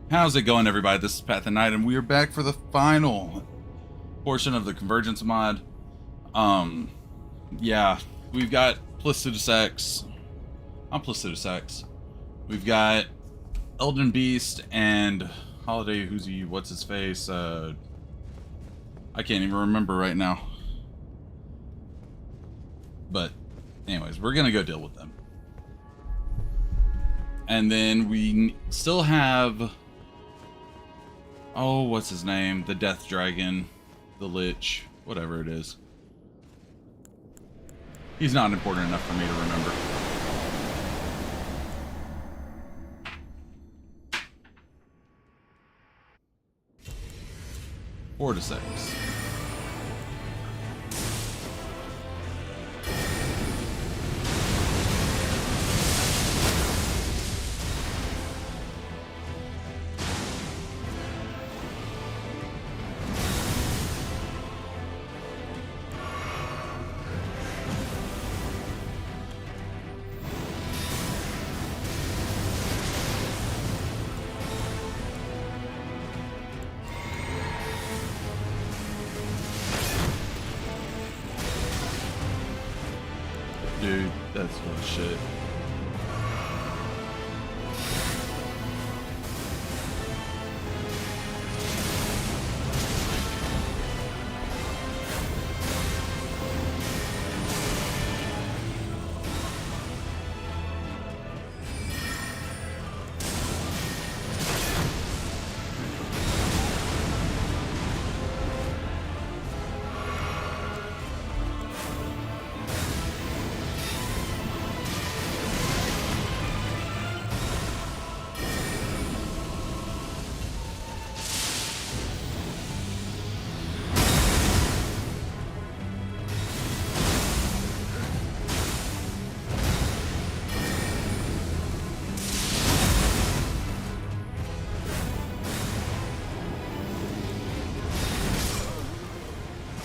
How's it going, everybody? This is Path and Night, and we are back for the final portion of the Convergence mod. Yeah, we've got Placidus X. I'm Placidus X. We've got Elden Beast and Holiday, what's his face? I can't even remember right now. But, anyways, we're gonna go deal with them. And then we still have... oh, what's his name? The Death Dragon, the Lich, whatever it is. He's not important enough for me to remember. Four to 6. Dude, that's bullshit.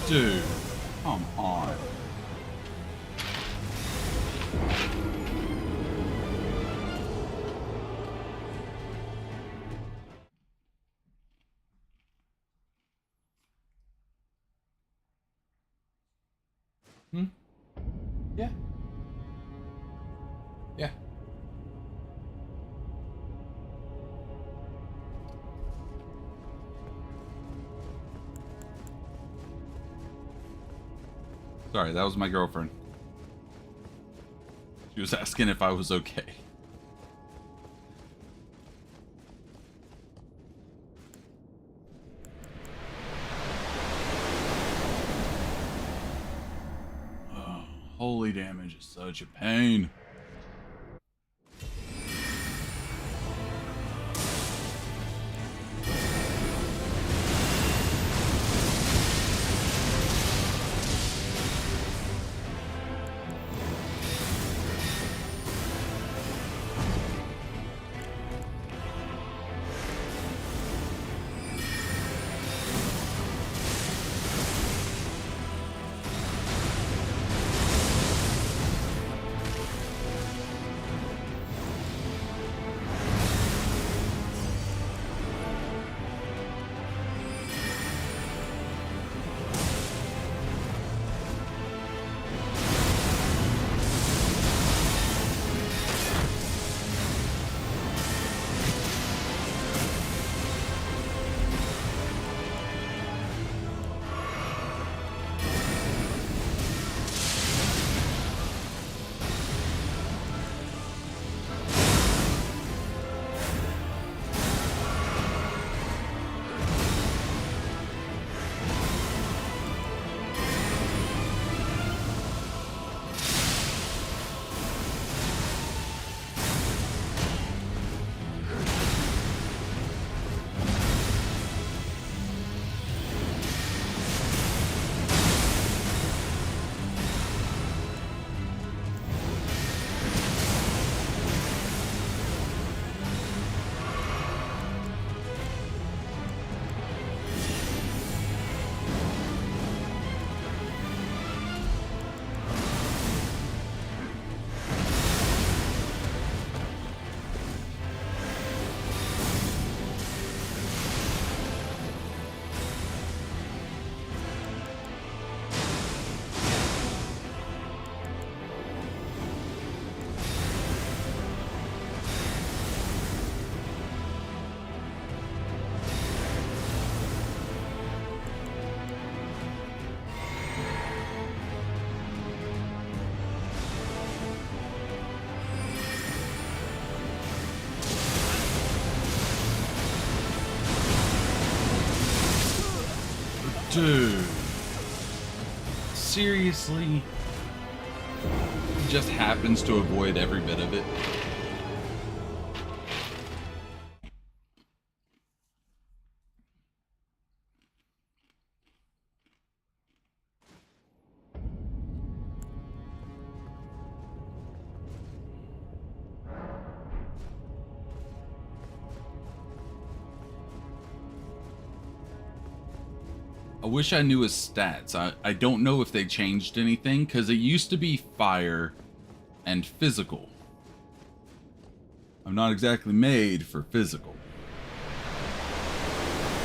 Dude, come on. Yeah. Yeah. Sorry, that was my girlfriend. She was asking if I was okay. Oh, holy damage is such a pain. Dude. Seriously? He just happens to avoid every bit of it. I wish I knew his stats. I don't know if they changed anything, because it used to be fire and physical. I'm not exactly made for physical.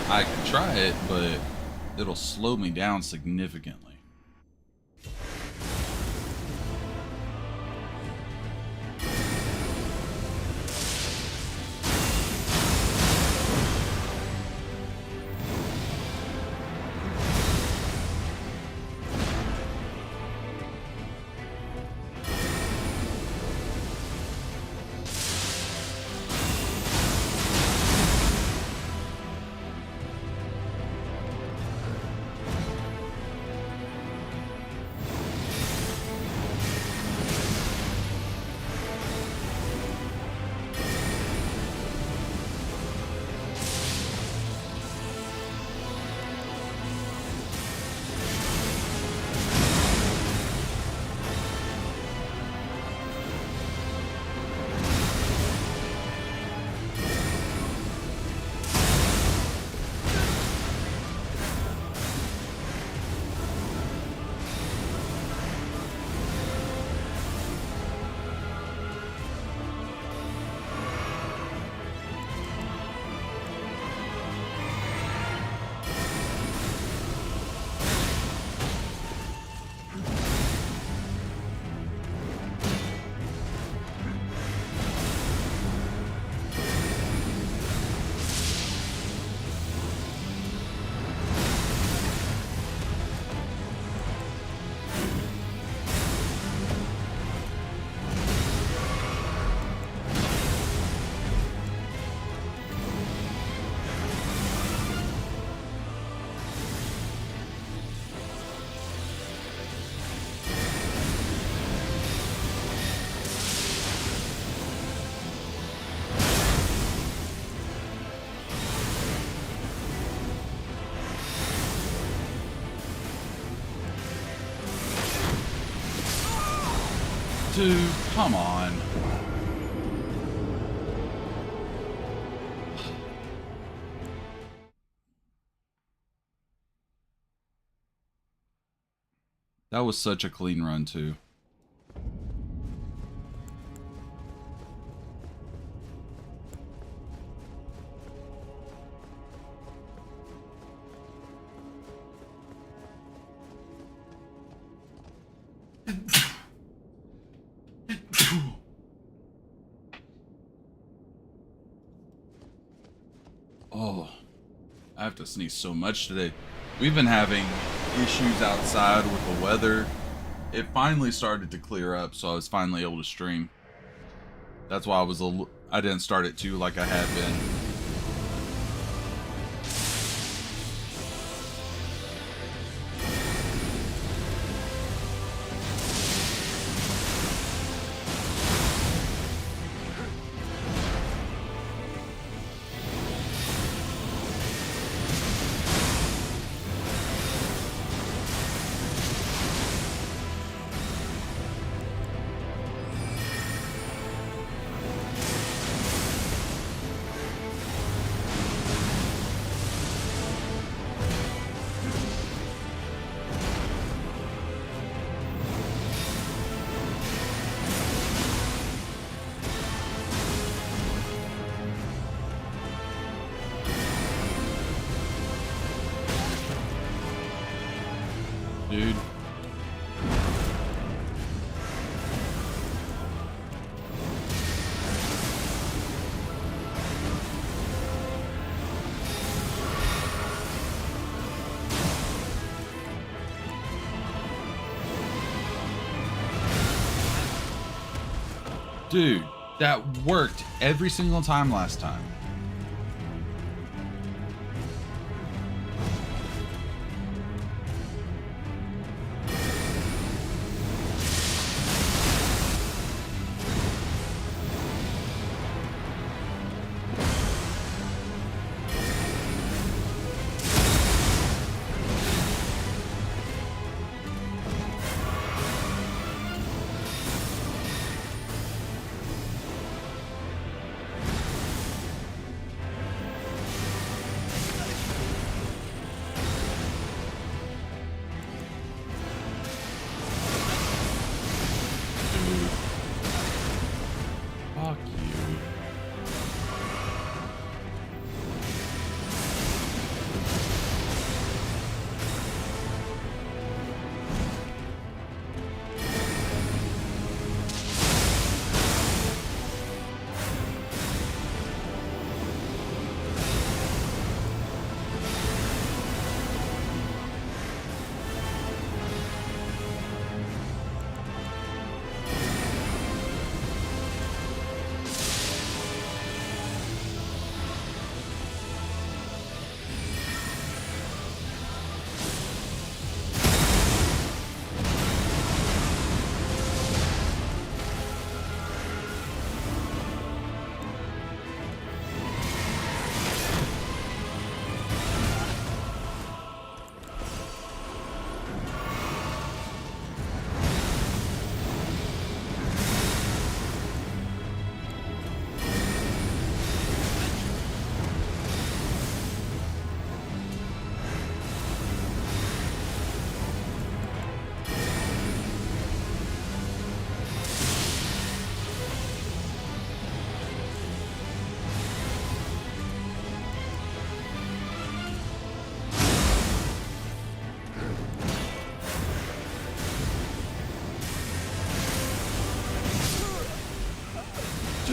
I can try it, but it'll slow me down significantly. Dude, come on. That was such a clean run, too. Oh, I have to sneeze so much today. We've been having issues outside with the weather. It finally started to clear up, so I was finally able to stream. That's why I didn't start it too like I had been. Dude. Dude, that worked every single time last time.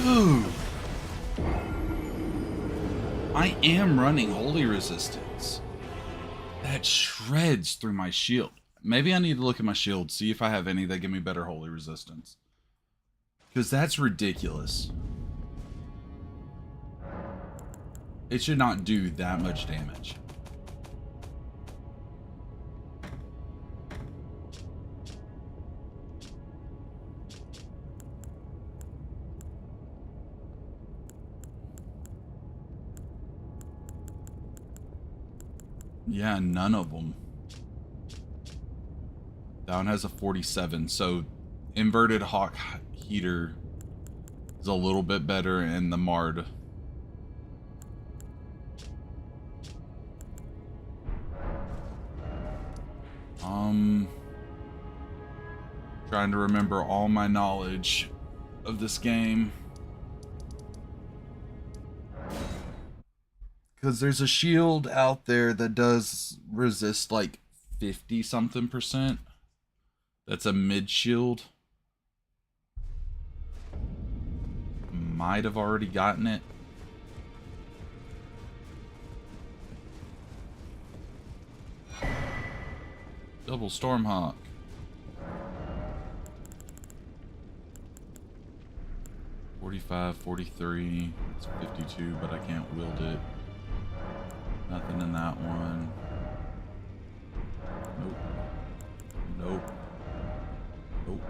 Dude! I am running Holy Resistance. That shreds through my shield. Maybe I need to look at my shield, see if I have any that give me better Holy Resistance. Because that's ridiculous. It should not do that much damage. Yeah, none of them. That one has a 47, so Inverted Hawk Heater is a little bit better, and the Mard. Trying to remember all my knowledge of this game. Because there's a shield out there that does resist like 50 something %. That's a mid shield. Might have already gotten it. Double Stormhawk. $45, $43. It's 52, but I can't wield it. Nothing in that one. Nope. Nope. Nope.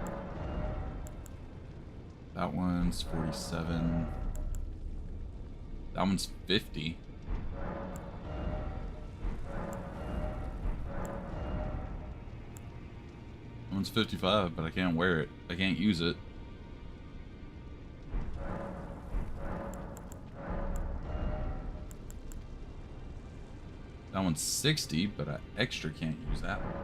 That one's 47. That one's 50. That one's 55, but I can't wear it. I can't use it. That one's 60, but I extra can't use that one.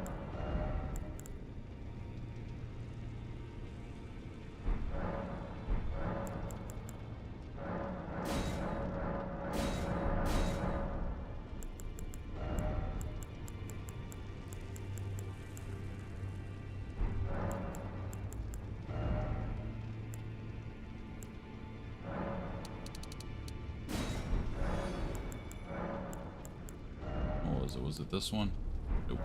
Was it this one? Nope.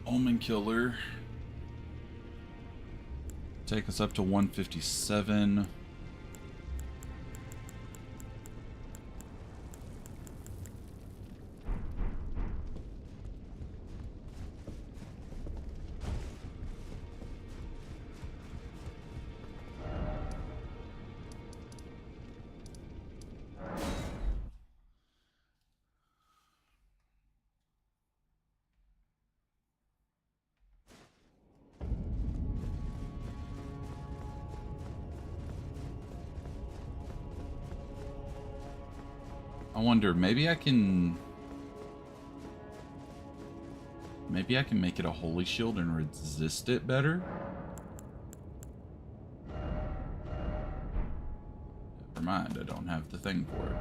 Omen Killer. Take us up to 157. I wonder, maybe I can make it a holy shield and resist it better? Never mind, I don't have the thing for it.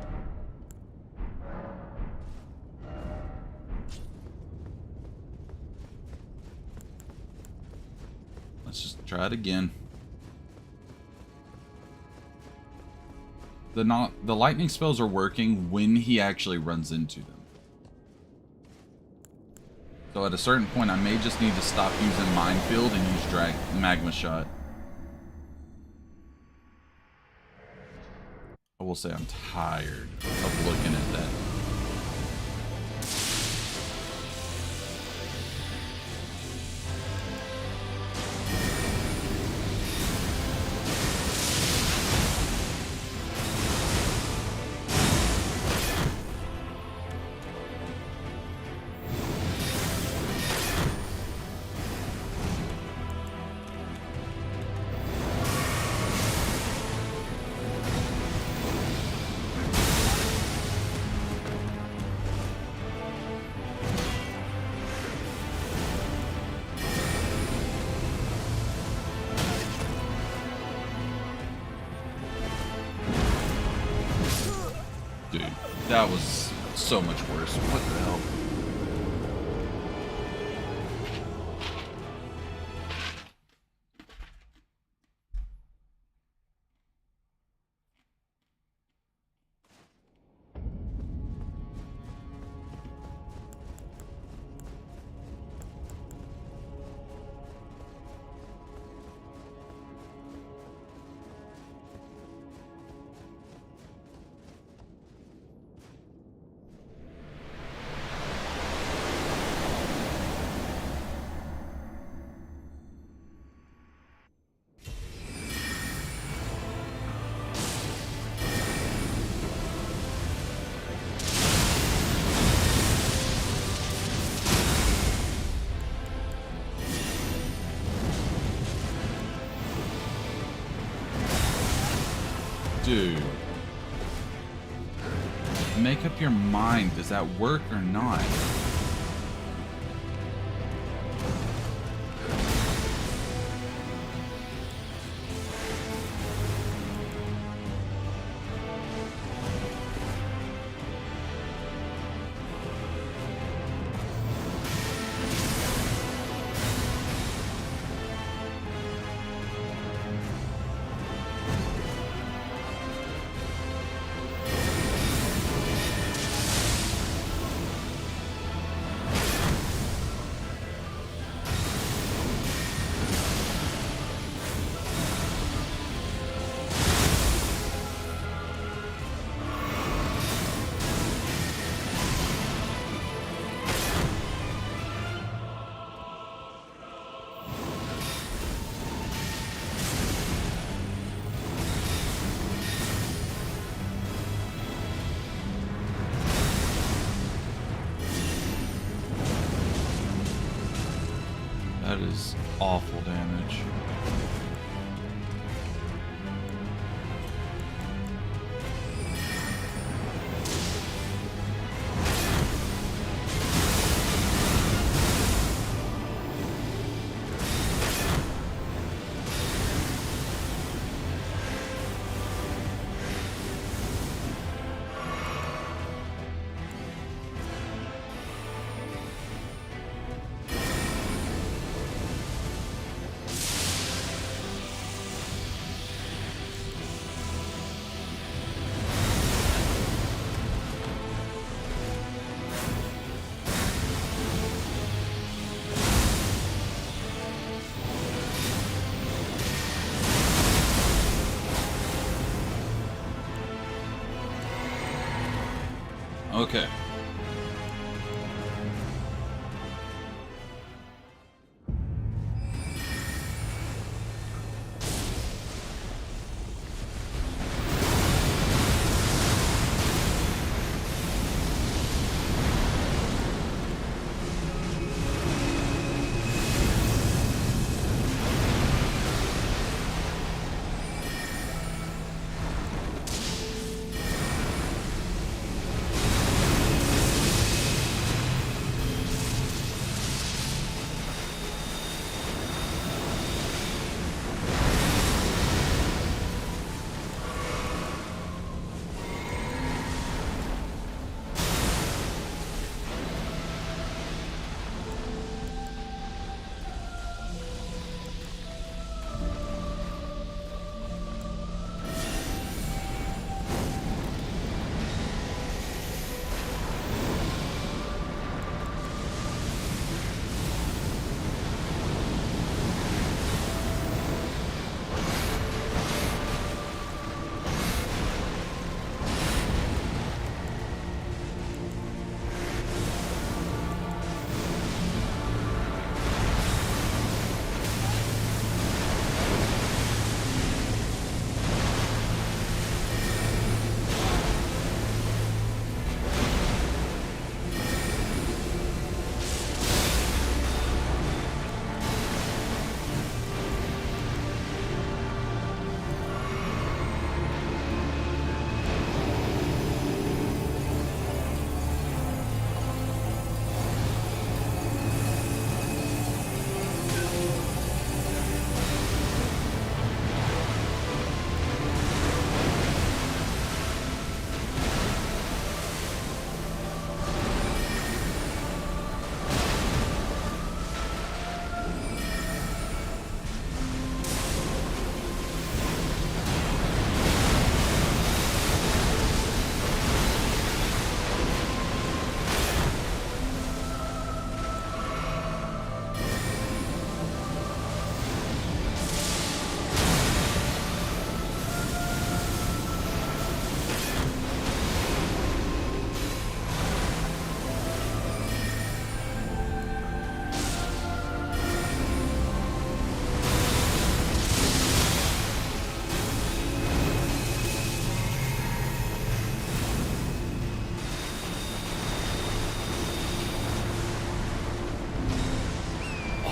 Let's just try it again. The lightning spells are working when he actually runs into them. So at a certain point, I may just need to stop using Minefield and use Magma Shot. I will say I'm tired of looking at that. That was so much worse. What the hell? Dude. Make up your mind. Does that work or not? That is awful damage. Okay.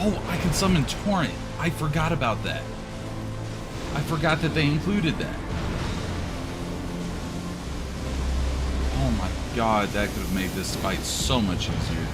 Oh, I can summon Torrent. I forgot about that. I forgot that they included that. Oh my god, that could have made this fight so much easier.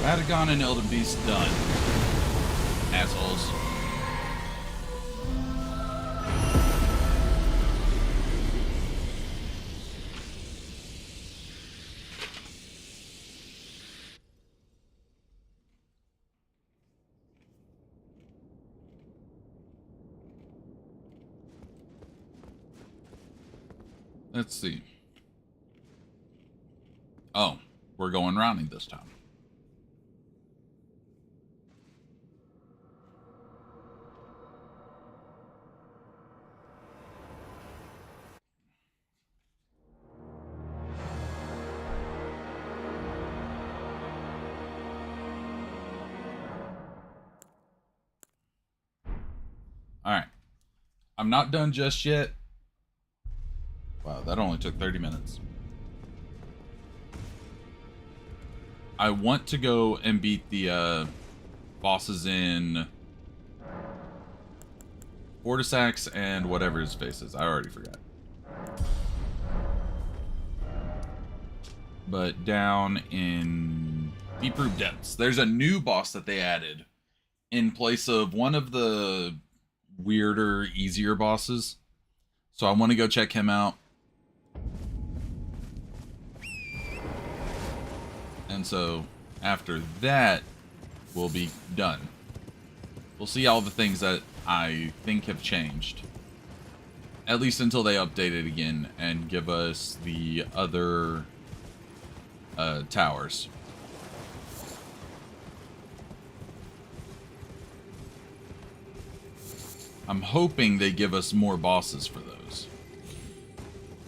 Radagon and Elden Beast done. Assholes. Let's see. Oh, we're going rounding this time. Alright. I'm not done just yet. Wow, that only took 30 minutes. I want to go and beat the bosses in Vortisax and whatever his face is. I already forgot. But down in Deep Root Depths, there's a new boss that they added in place of one of the weirder, easier bosses. So I want to go check him out. And so after that, we'll be done. We'll see all the things that I think have changed. At least until they update it again and give us the other towers. I'm hoping they give us more bosses for those.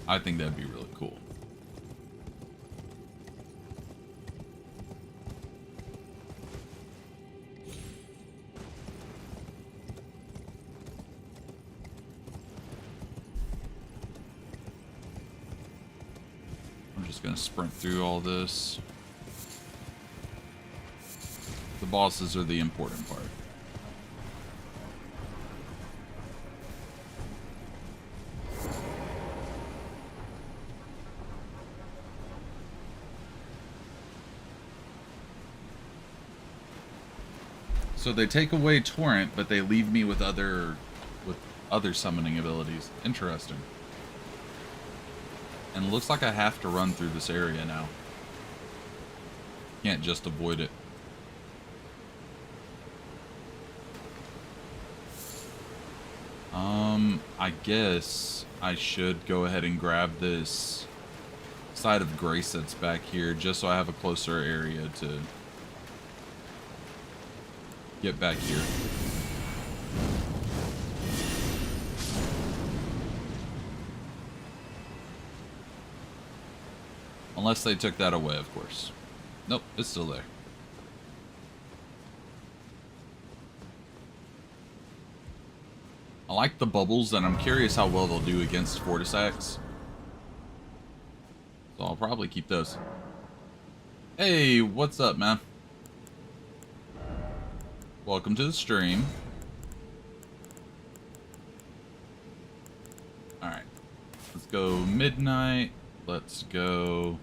I think that'd be really cool. I'm just gonna sprint through all this. The bosses are the important part. So they take away Torrent, but they leave me with other summoning abilities. Interesting. And it looks like I have to run through this area now. Can't just avoid it. I guess I should go ahead and grab this side of grace that's back here, just so I have a closer area to get back here. Unless they took that away, of course. Nope, it's still there. I like the bubbles, and I'm curious how well they'll do against Fortisax. So I'll probably keep those. Hey, what's up, man? Welcome to the stream. Alright. Let's go Midnight. Let's go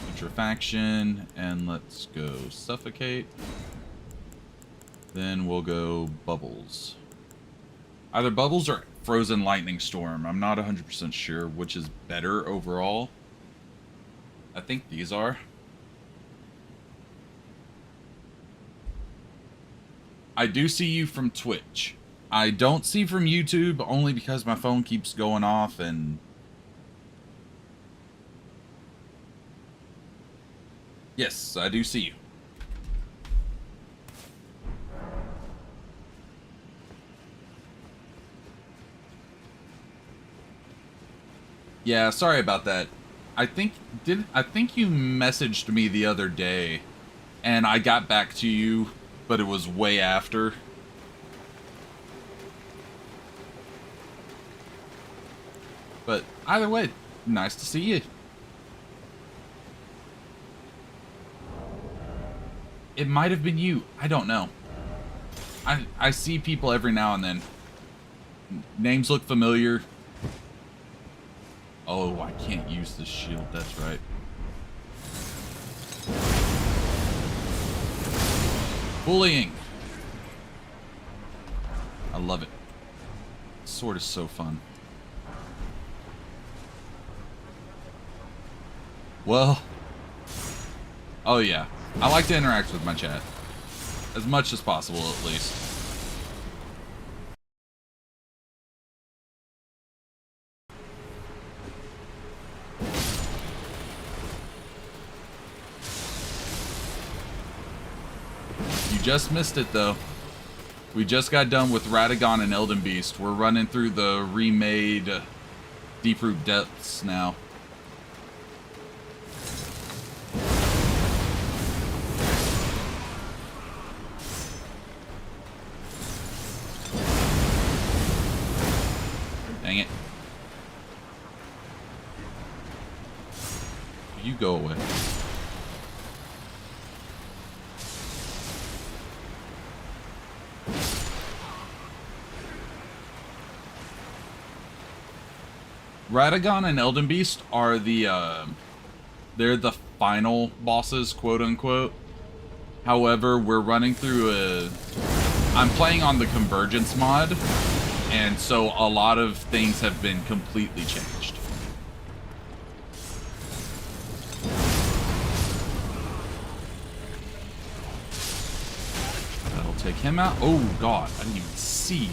Putrefaction. And let's go Suffocate. Then we'll go Bubbles. Either Bubbles or Frozen Lightning Storm. I'm not 100% sure which is better overall. I think these are. I do see you from Twitch. I don't see from YouTube only because my phone keeps going off and... Yes, I do see you. Yeah, sorry about that. I think you messaged me the other day and I got back to you, but it was way after. But either way, nice to see you. It might have been you. I don't know. I see people every now and then. Names look familiar. Oh, I can't use this shield. That's right. Bullying. I love it. Sword is so fun. Well. Oh, yeah. I like to interact with my chat. As much as possible, at least. You just missed it, though. We just got done with Radagon and Elden Beast. We're running through the remade Deep-Root Depths now. Dang it. You go away. Radagon and Elden Beast are they're the final bosses, quote unquote. However, we're running through I'm playing on the Convergence mod, and so a lot of things have been completely changed. That'll take him out. Oh god, I didn't even see you.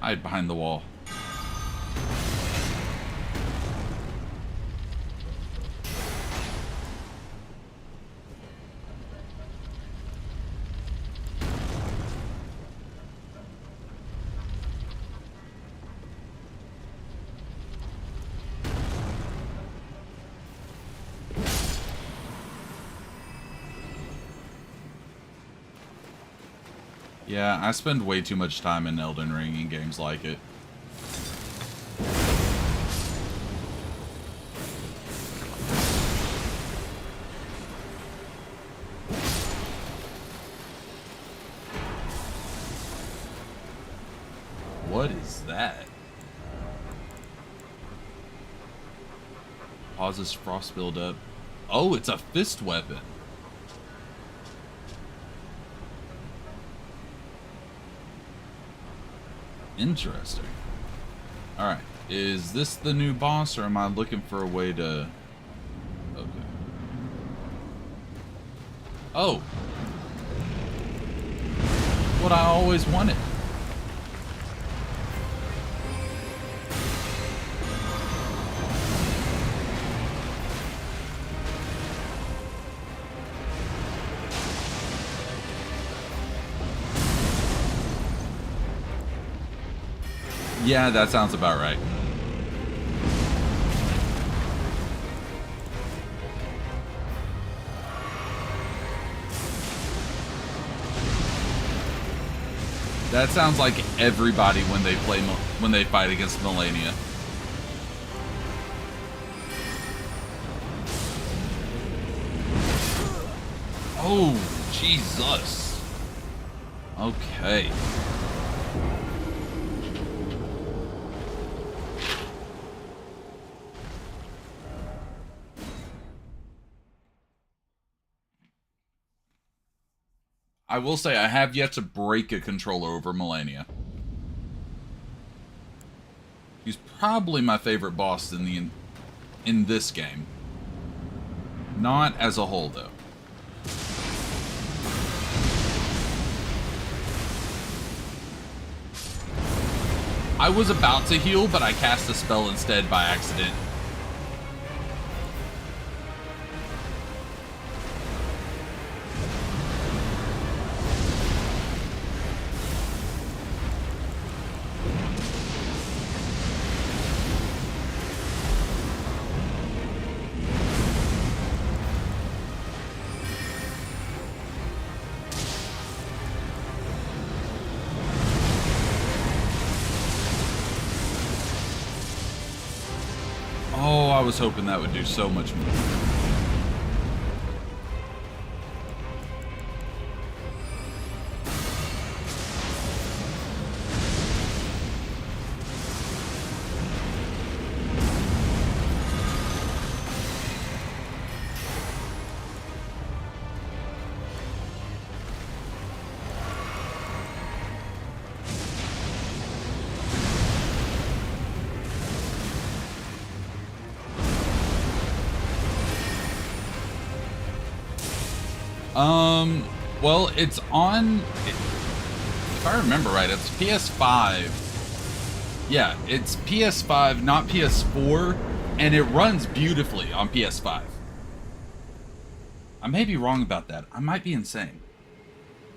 Hide behind the wall. Yeah, I spend way too much time in Elden Ring and games like it. What is that? Pauses frost buildup. Oh, it's a fist weapon. Interesting. Alright. Is this the new boss, or am I looking for a way to... Okay. Oh! What I always wanted. Yeah, that sounds about right. That sounds like everybody when they fight against Melania. Oh, Jesus. Okay. I will say I have yet to break a controller over Melania. He's probably my favorite boss in this game. Not as a whole, though. I was about to heal, but I cast a spell instead by accident. Oh, I was hoping that would do so much more. Well, it's on, if I remember right, it's PS5. Yeah, it's PS5, not PS4, and it runs beautifully on PS5. I may be wrong about that. I might be insane.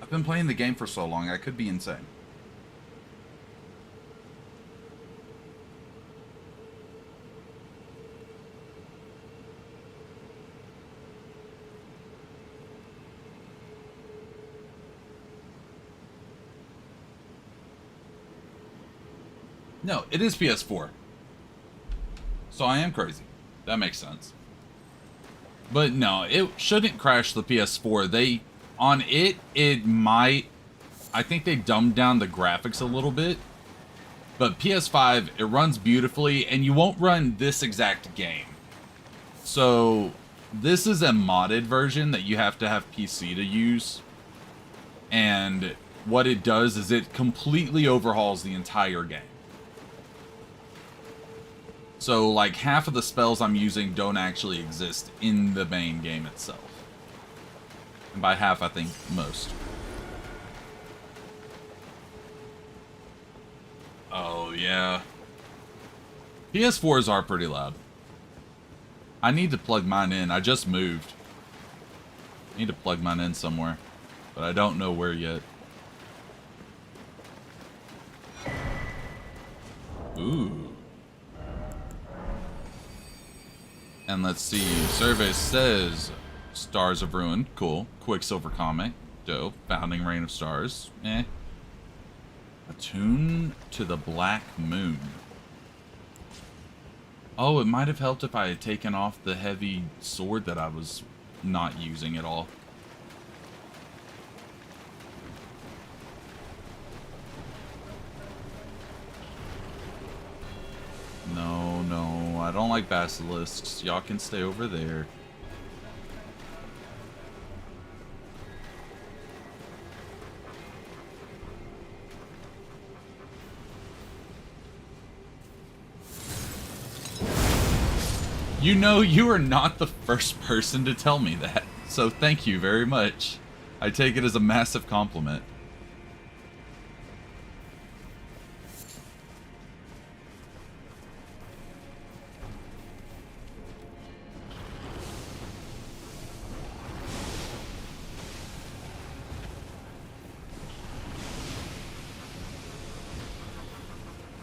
I've been playing the game for so long, I could be insane. No, it is PS4. So I am crazy. That makes sense. But no, it shouldn't crash the PS4. It might... I think they dumbed down the graphics a little bit. But PS5, it runs beautifully, and you won't run this exact game. So, this is a modded version that you have to have PC to use. And what it does is it completely overhauls the entire game. So, like, half of the spells I'm using don't actually exist in the main game itself. And by half, I think most. Oh, yeah. PS4s are pretty loud. I need to plug mine in. I just moved. I need to plug mine in somewhere. But I don't know where yet. Ooh. And let's see, survey says Stars of Ruin, cool. Quicksilver comic, dope. Founding Reign of Stars, eh. Attune to the Black Moon. Oh, it might have helped if I had taken off the heavy sword that I was not using at all. No, no, I don't like basilisks. Y'all can stay over there. You know, you are not the first person to tell me that, so thank you very much. I take it as a massive compliment.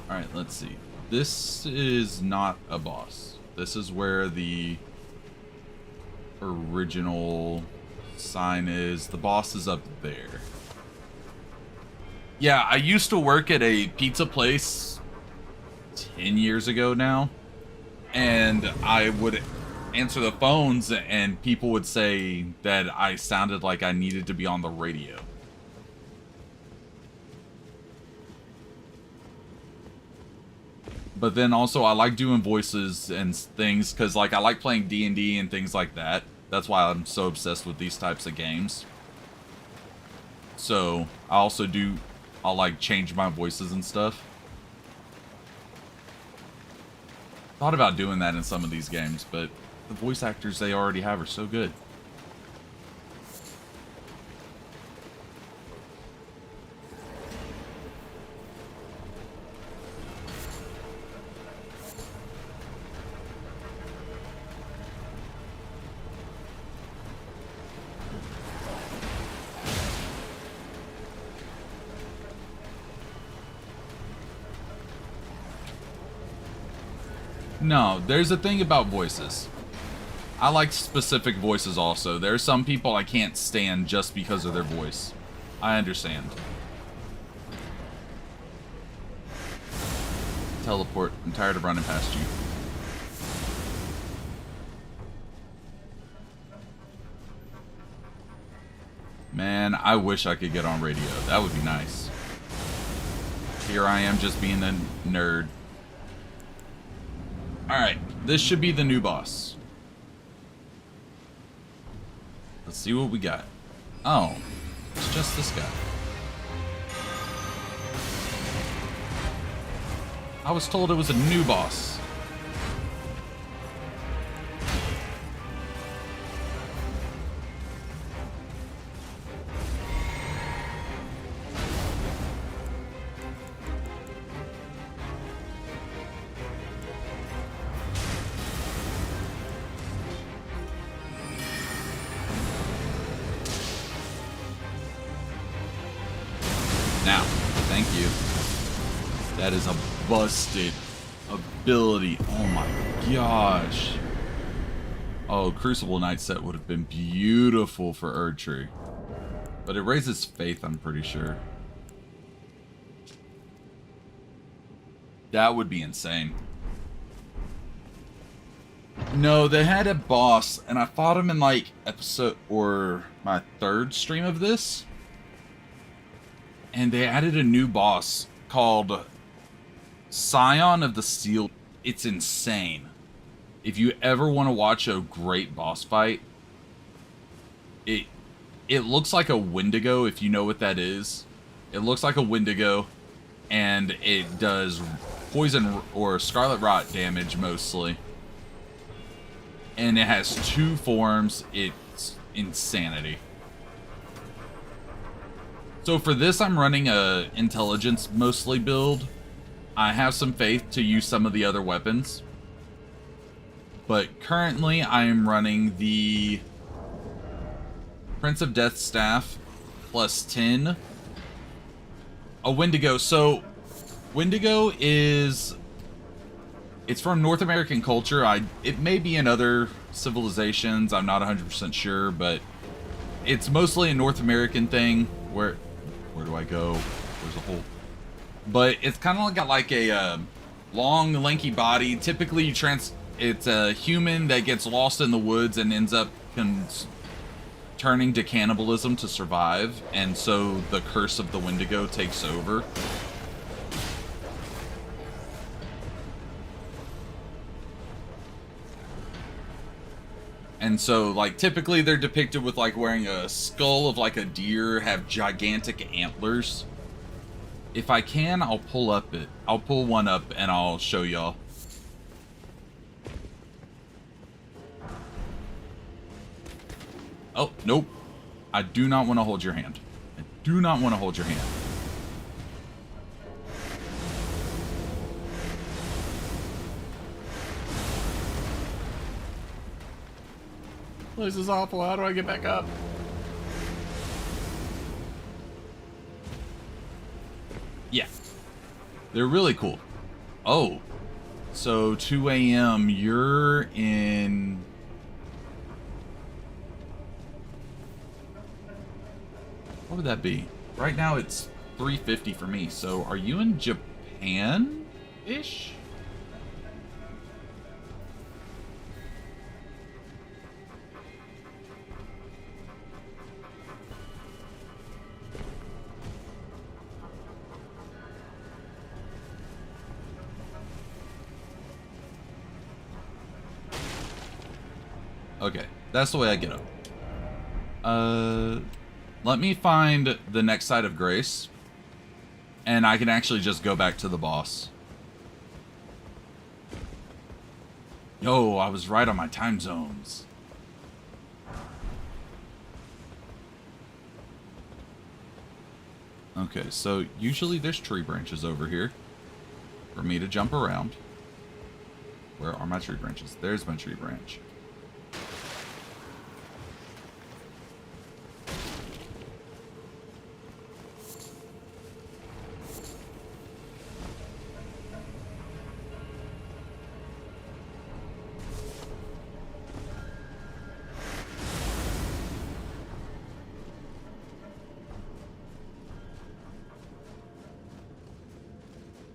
Alright, let's see. This is not a boss. This is where the original sign is. The boss is up there. Yeah, I used to work at a pizza place 10 years ago now. And I would answer the phones and people would say that I sounded like I needed to be on the radio. But then also I like doing voices and things because like I like playing D&D and things like that. That's why I'm so obsessed with these types of games. So I'll like change my voices and stuff. Thought about doing that in some of these games, but the voice actors they already have are so good. No, there's a thing about voices. I like specific voices also. There are some people I can't stand just because of their voice. I understand. Teleport. I'm tired of running past you. Man, I wish I could get on radio. That would be nice. Here I am just being a nerd. Alright, this should be the new boss. Let's see what we got. Oh, it's just this guy. I was told it was a new boss. Now, thank you. That is a busted ability. Oh my gosh. Oh, Crucible Knight set would have been beautiful for Erdtree. But it raises faith, I'm pretty sure. That would be insane. No, they had a boss, and I fought him in like episode or my third stream of this. And they added a new boss called Scion of the Steel. It's insane. If you ever want to watch a great boss fight, it looks like a Wendigo, if you know what that is. It looks like a Wendigo, and it does poison or scarlet rot damage mostly. And it has 2 forms. It's insanity. So for this, I'm running a intelligence mostly build. I have some faith to use some of the other weapons. But currently, I am running the Prince of Death Staff plus 10. A Wendigo. So, Wendigo is... It's from North American culture. It may be in other civilizations. I'm not 100% sure, but it's mostly a North American thing. Where do I go? There's a hole. But it's kind of got like a long, lanky body. Typically, it's a human that gets lost in the woods and ends up turning to cannibalism to survive. And so the curse of the Wendigo takes over. And so, like, typically they're depicted with, like, wearing a skull of, like, a deer, have gigantic antlers. If I can, I'll pull one up and I'll show y'all. Oh, nope. I do not want to hold your hand. I do not want to hold your hand. This is awful. How do I get back up? Yeah. They're really cool. Oh. So 2 a.m. you're in... What would that be? Right now it's 3:50 for me. So are you in Japan-ish? Okay, that's the way I get up. Let me find the next side of Grace, and I can actually just go back to the boss. Yo, I was right on my time zones. Okay, so usually there's tree branches over here for me to jump around. Where are my tree branches? There's my tree branch.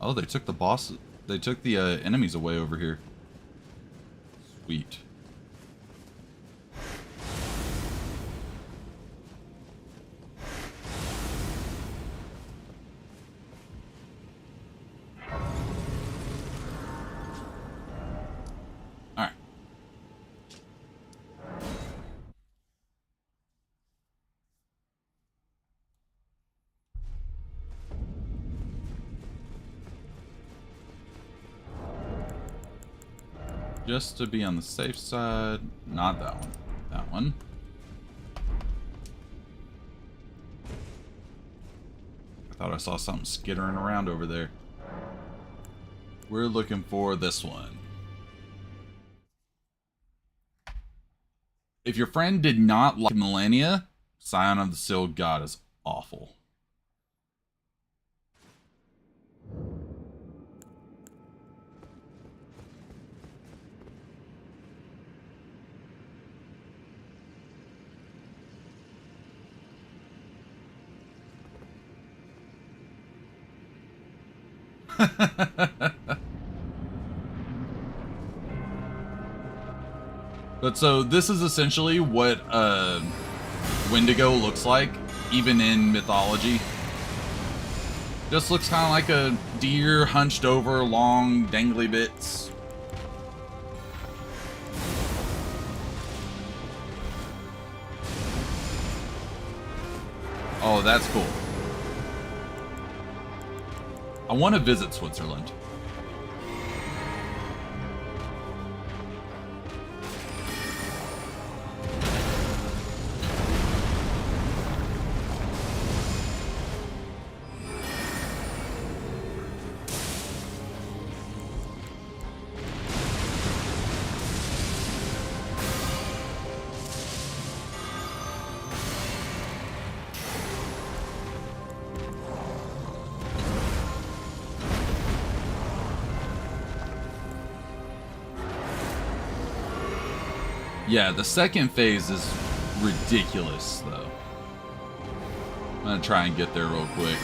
Oh, they took the boss. They took the enemies away over here. Sweet. All right. Just to be on the safe side, not that one. That one. I thought I saw something skittering around over there. We're looking for this one. If your friend did not like Millennia, Scion of the Sealed God is awful. But so this is essentially what Wendigo looks like, even in mythology. Just looks kind of like a deer hunched over, long, dangly bits. Oh, that's cool. I want to visit Switzerland. Yeah, the second phase is ridiculous, though. I'm gonna try and get there real quick.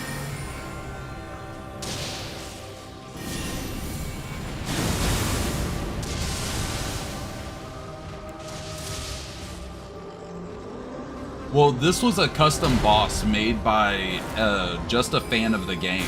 Well, this was a custom boss made by just a fan of the game.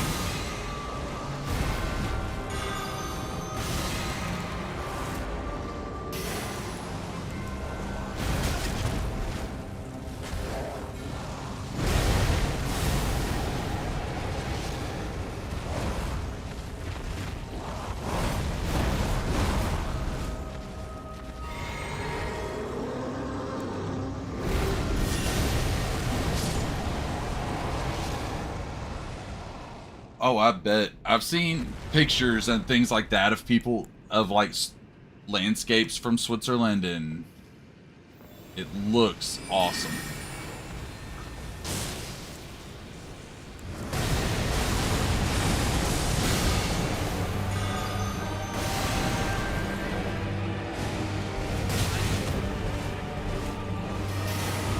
Oh, I bet. I've seen pictures and things like that of people, of like landscapes from Switzerland, and it looks awesome.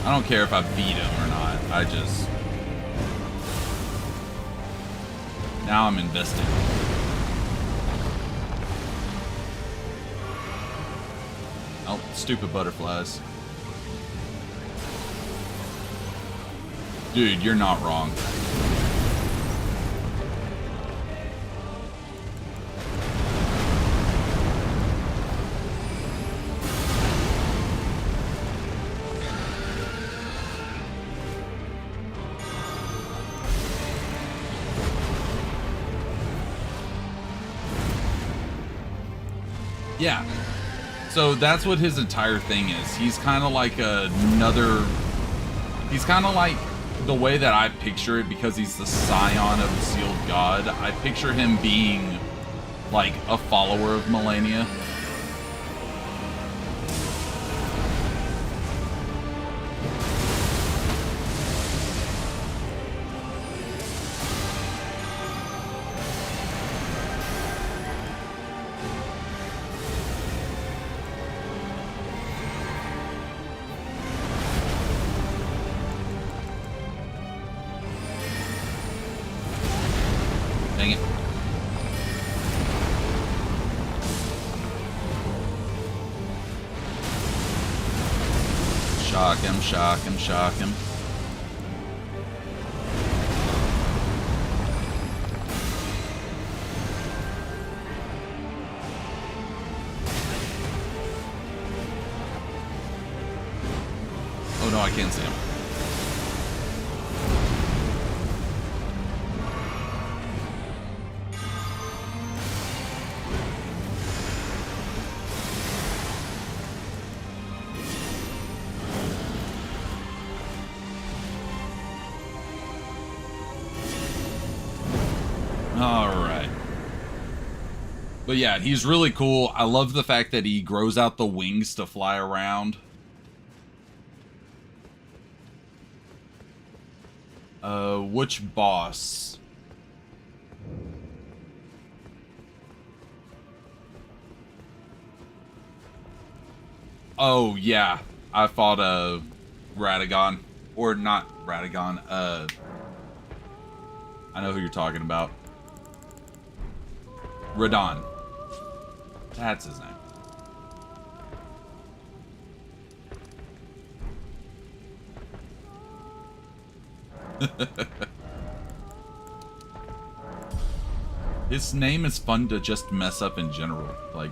I don't care if I beat him or not. I just... Now I'm invested. Oh, stupid butterflies. Dude, you're not wrong. Yeah. So that's what his entire thing is. He's kind of like another... He's kind of like the way that I picture it, because he's the scion of the sealed god. I picture him being like a follower of Melania. Dang it. Shock him, shock him, shock him. Oh no, I can't see him. Alright. But yeah, he's really cool. I love the fact that he grows out the wings to fly around. Which boss? Oh, yeah. I fought Radagon. Or not Radagon. I know who you're talking about. Radon. That's his name. His name is fun to just mess up in general. Like,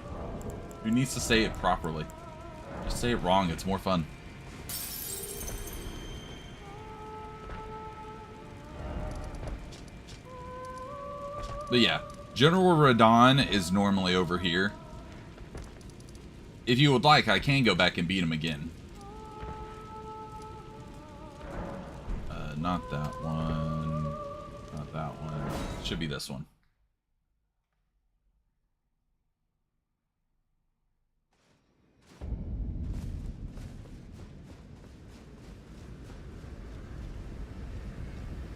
who needs to say it properly? Just say it wrong, it's more fun. But yeah, General Radon is normally over here. If you would like, I can go back and beat him again. Not that one. Not that one. Should be this one.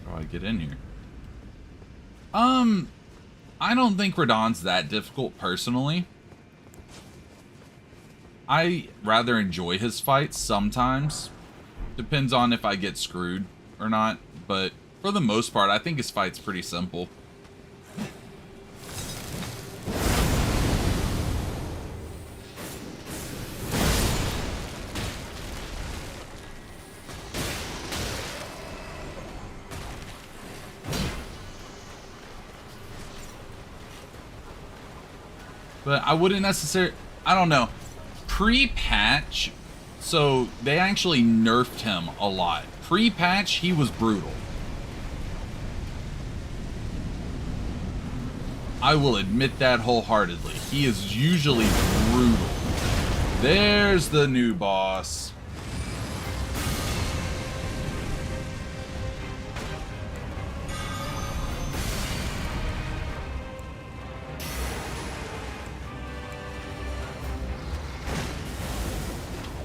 How do I get in here? I don't think Radon's that difficult personally. I rather enjoy his fights sometimes. Depends on if I get screwed or not, but for the most part, I think his fight's pretty simple. But I wouldn't necessarily... I don't know. Pre-patch, so they actually nerfed him a lot. Pre-patch, he was brutal. I will admit that wholeheartedly. He is usually brutal. There's the new boss.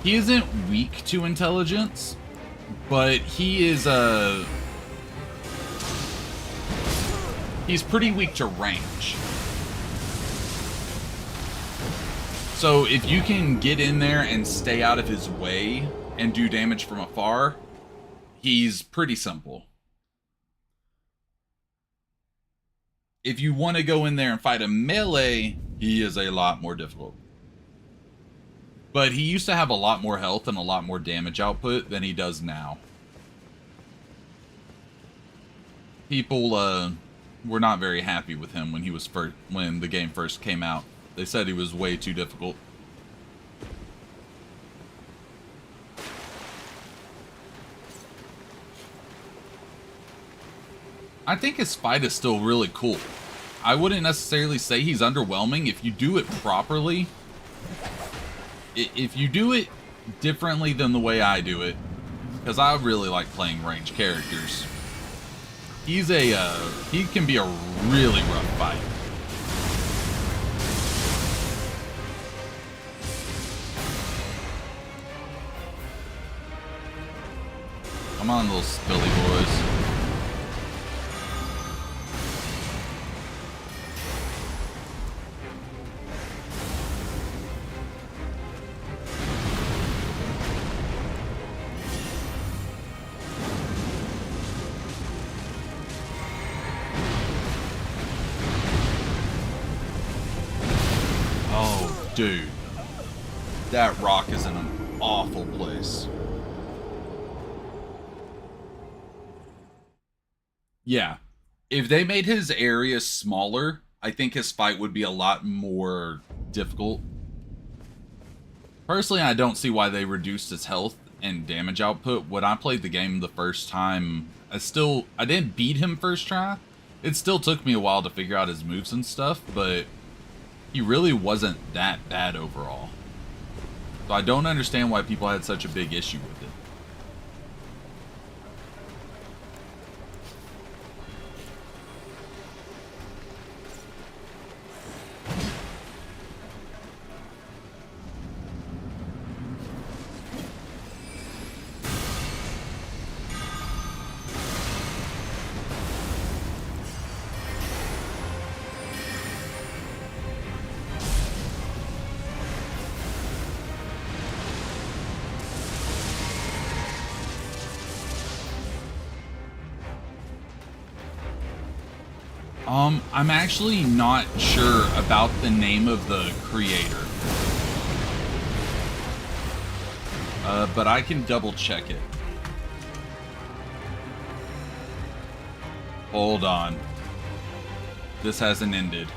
He isn't weak to intelligence, but he is he's pretty weak to range. So if you can get in there and stay out of his way and do damage from afar, he's pretty simple. If you want to go in there and fight a melee, he is a lot more difficult. But he used to have a lot more health and a lot more damage output than he does now. People were not very happy with him when when the game first came out. They said he was way too difficult. I think his fight is still really cool. I wouldn't necessarily say he's underwhelming if you do it properly. If you do it differently than the way I do it, because I really like playing ranged characters. He can be a really rough fight. Come on, little Billy boys. Oh, dude. That rock is in an awful place. Yeah. If they made his area smaller, I think his fight would be a lot more difficult. Personally, I don't see why they reduced his health and damage output. When I played the game the first time, I didn't beat him first try. It still took me a while to figure out his moves and stuff, but he really wasn't that bad overall. So I don't understand why people had such a big issue with it. I'm actually not sure about the name of the creator. But I can double check it. Hold on. This hasn't ended.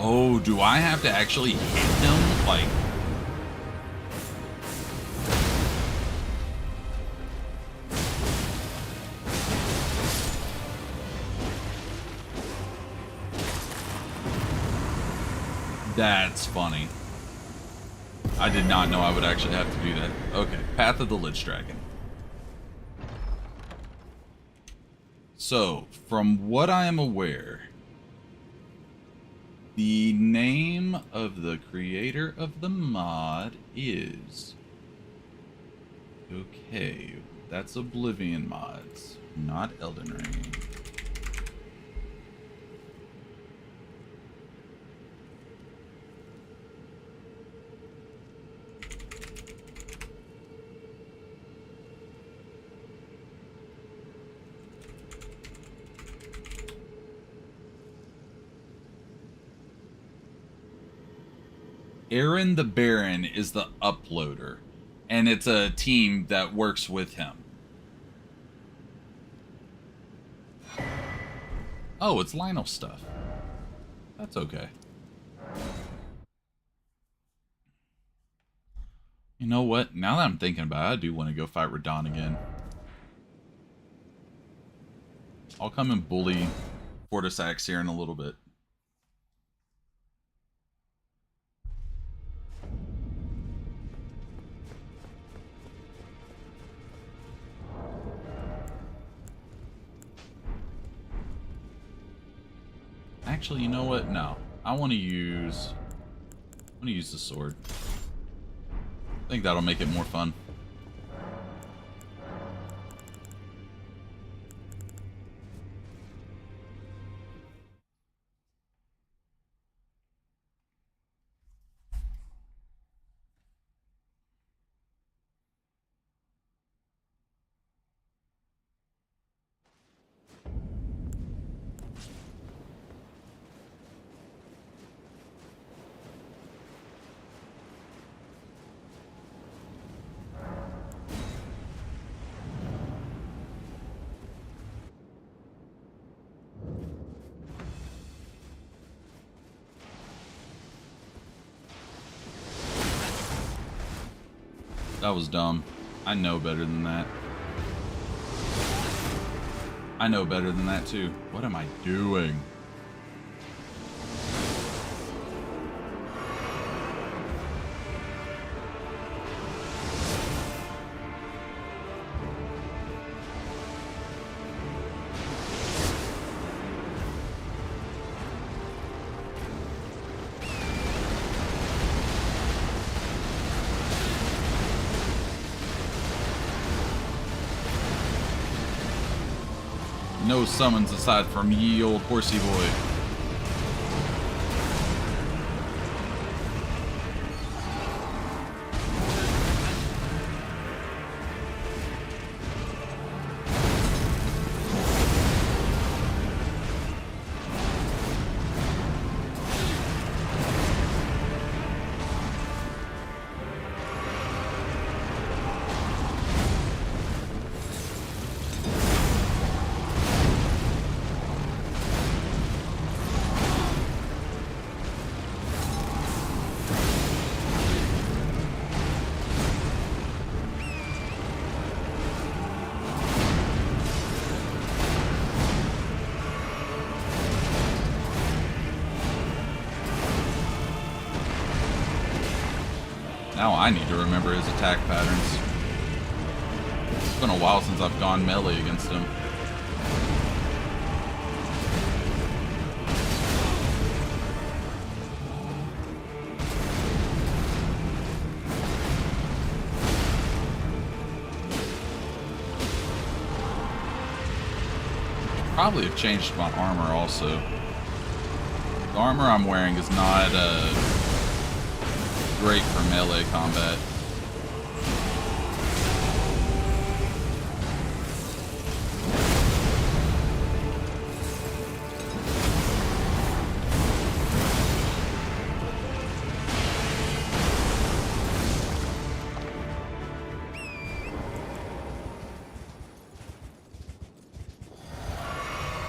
Oh, do I have to actually hit him? Like... That's funny. I did not know I would actually have to do that. Okay, Path of the Lich Dragon. So, from what I am aware... The name of the creator of the mod is... Okay, that's Oblivion Mods, not Elden Ring. Aaron the Baron is the uploader, and it's a team that works with him. Oh, it's Lionel stuff. That's okay. You know what? Now that I'm thinking about it, I do want to go fight Radon again. I'll come and bully Fortisax here in a little bit. Actually, you know what? No. I want to use the sword. I think that'll make it more fun. That was dumb. I know better than that. I know better than that too. What am I doing? No summons aside from ye old horsey boy. Now I need to remember his attack patterns. It's been a while since I've gone melee against him. Probably have changed my armor also. The armor I'm wearing is not great for melee combat.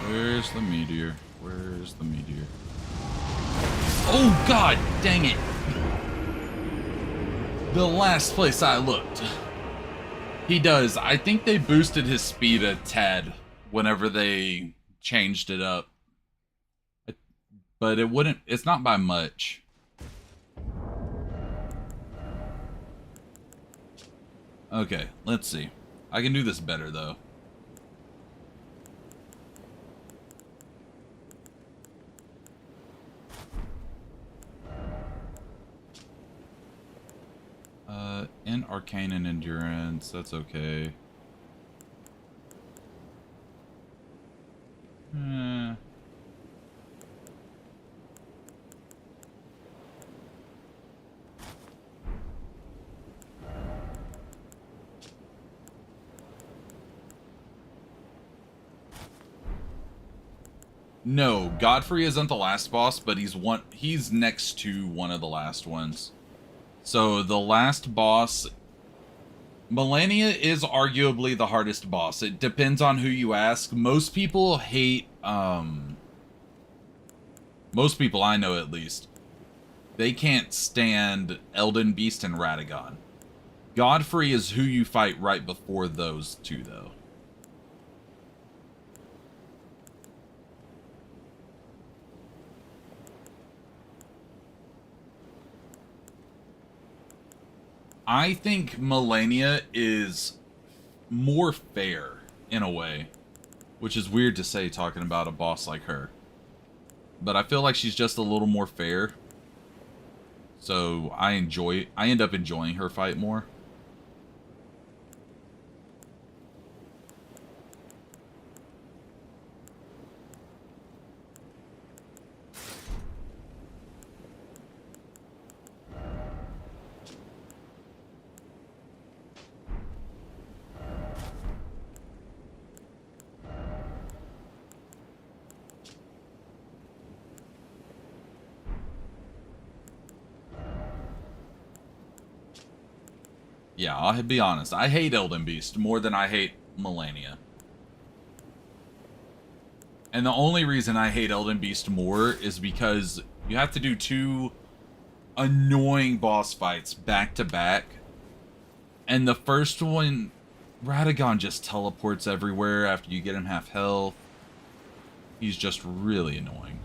Where's the meteor? Where's the meteor? Oh god, dang it! The last place I looked. He does. I think they boosted his speed a tad whenever they changed it up. But it's not by much. Okay, let's see. I can do this better though. In Arcane and Endurance, that's okay. No, Godfrey isn't the last boss, but he's next to one of the last ones. So the last boss, Melania is arguably the hardest boss. It depends on who you ask. Most people hate, most people I know at least, they can't stand Elden, Beast, and Radagon. Godfrey is who you fight right before those two, though. I think Melania is more fair, in a way. Which is weird to say, talking about a boss like her. but I feel like she's just a little more fair. So I end up enjoying her fight more. Yeah, I'll be honest. I hate Elden Beast more than I hate Melania. And the only reason I hate Elden Beast more is because you have to do 2 annoying boss fights back to back. And the first one, Radagon just teleports everywhere after you get him half health. He's just really annoying.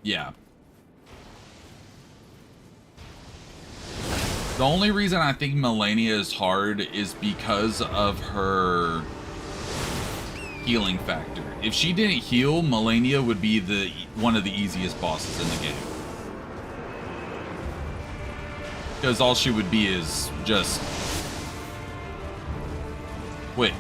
Yeah. The only reason I think Melania is hard is because of her healing factor. If she didn't heal, Melania would be one of the easiest bosses in the game. Because all she would be is just quick.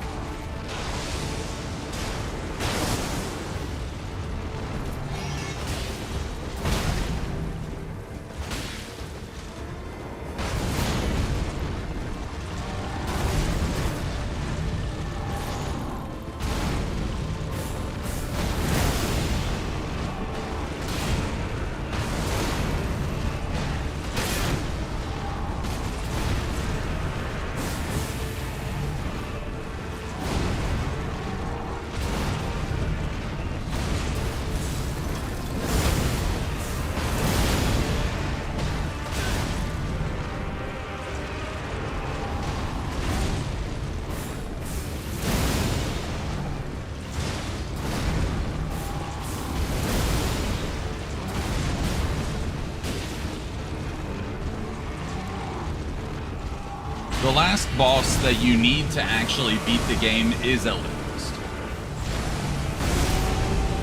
The last boss that you need to actually beat the game is Elden Beast.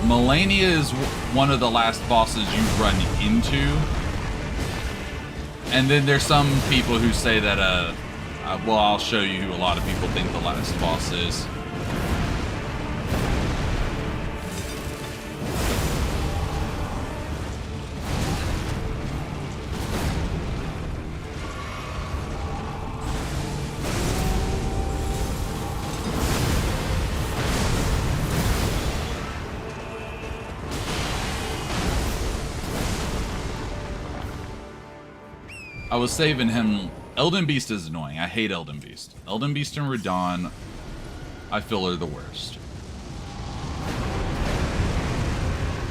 Melania is one of the last bosses you run into. And then there's some people who say that, well, I'll show you who a lot of people think the last boss is. I was saving him. Elden Beast is annoying. I hate Elden Beast. Elden Beast and Radahn, I feel are the worst.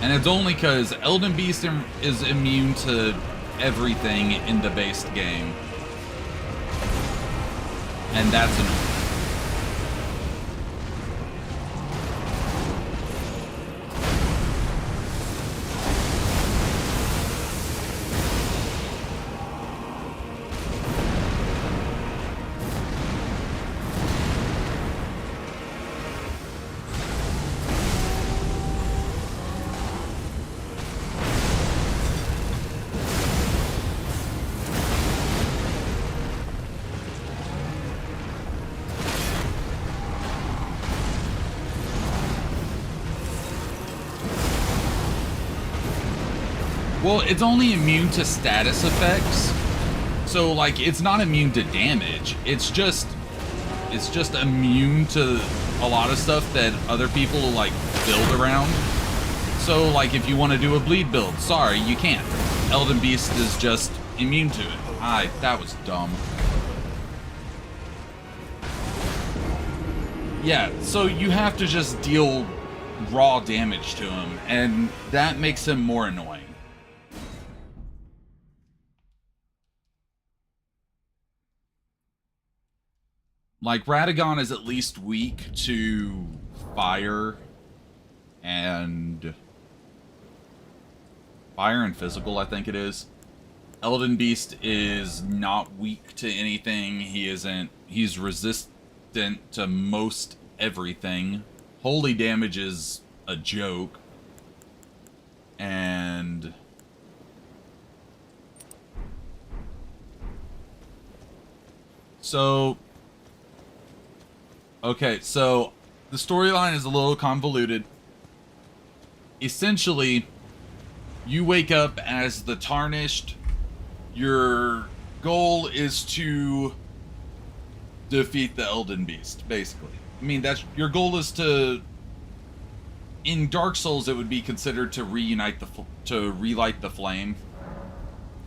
And it's only because Elden Beast is immune to everything in the based game. And that's annoying. Well, it's only immune to status effects. So, like, it's not immune to damage. It's just immune to a lot of stuff that other people, like, build around. So, like, if you want to do a bleed build, sorry, you can't. Elden Beast is just immune to it. That was dumb. Yeah, so you have to just deal raw damage to him, and that makes him more annoying. Like, Radagon is at least weak to fire and physical, I think it is. Elden Beast is not weak to anything. He's reluctant to most everything. Holy damage is a joke. And so, okay, so the storyline is a little convoluted. Essentially, you wake up as the Tarnished. Your goal is to defeat the Elden Beast, basically. I mean, that's your goal is to. In Dark Souls, it would be considered to relight the flame.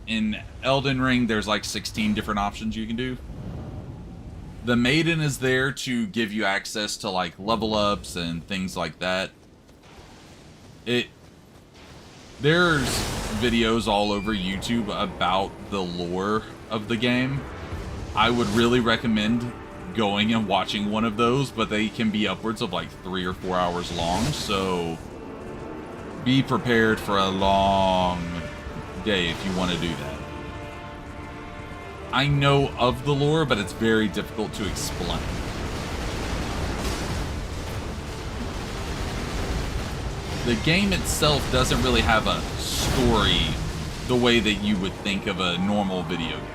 In Elden Ring, there's like 16 different options you can do. The Maiden is there to give you access to like level ups and things like that. There's videos all over YouTube about the lore of the game. I would really recommend going and watching one of those, but they can be upwards of like 3 or 4 hours long, so be prepared for a long day if you want to do that. I know of the lore, but it's very difficult to explain. The game itself doesn't really have a story the way that you would think of a normal video game.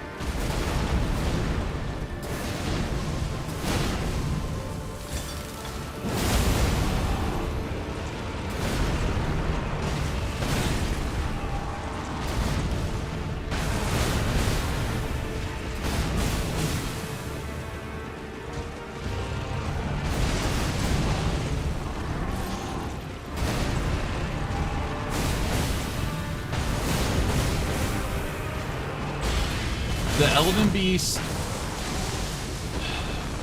The Elden Beast...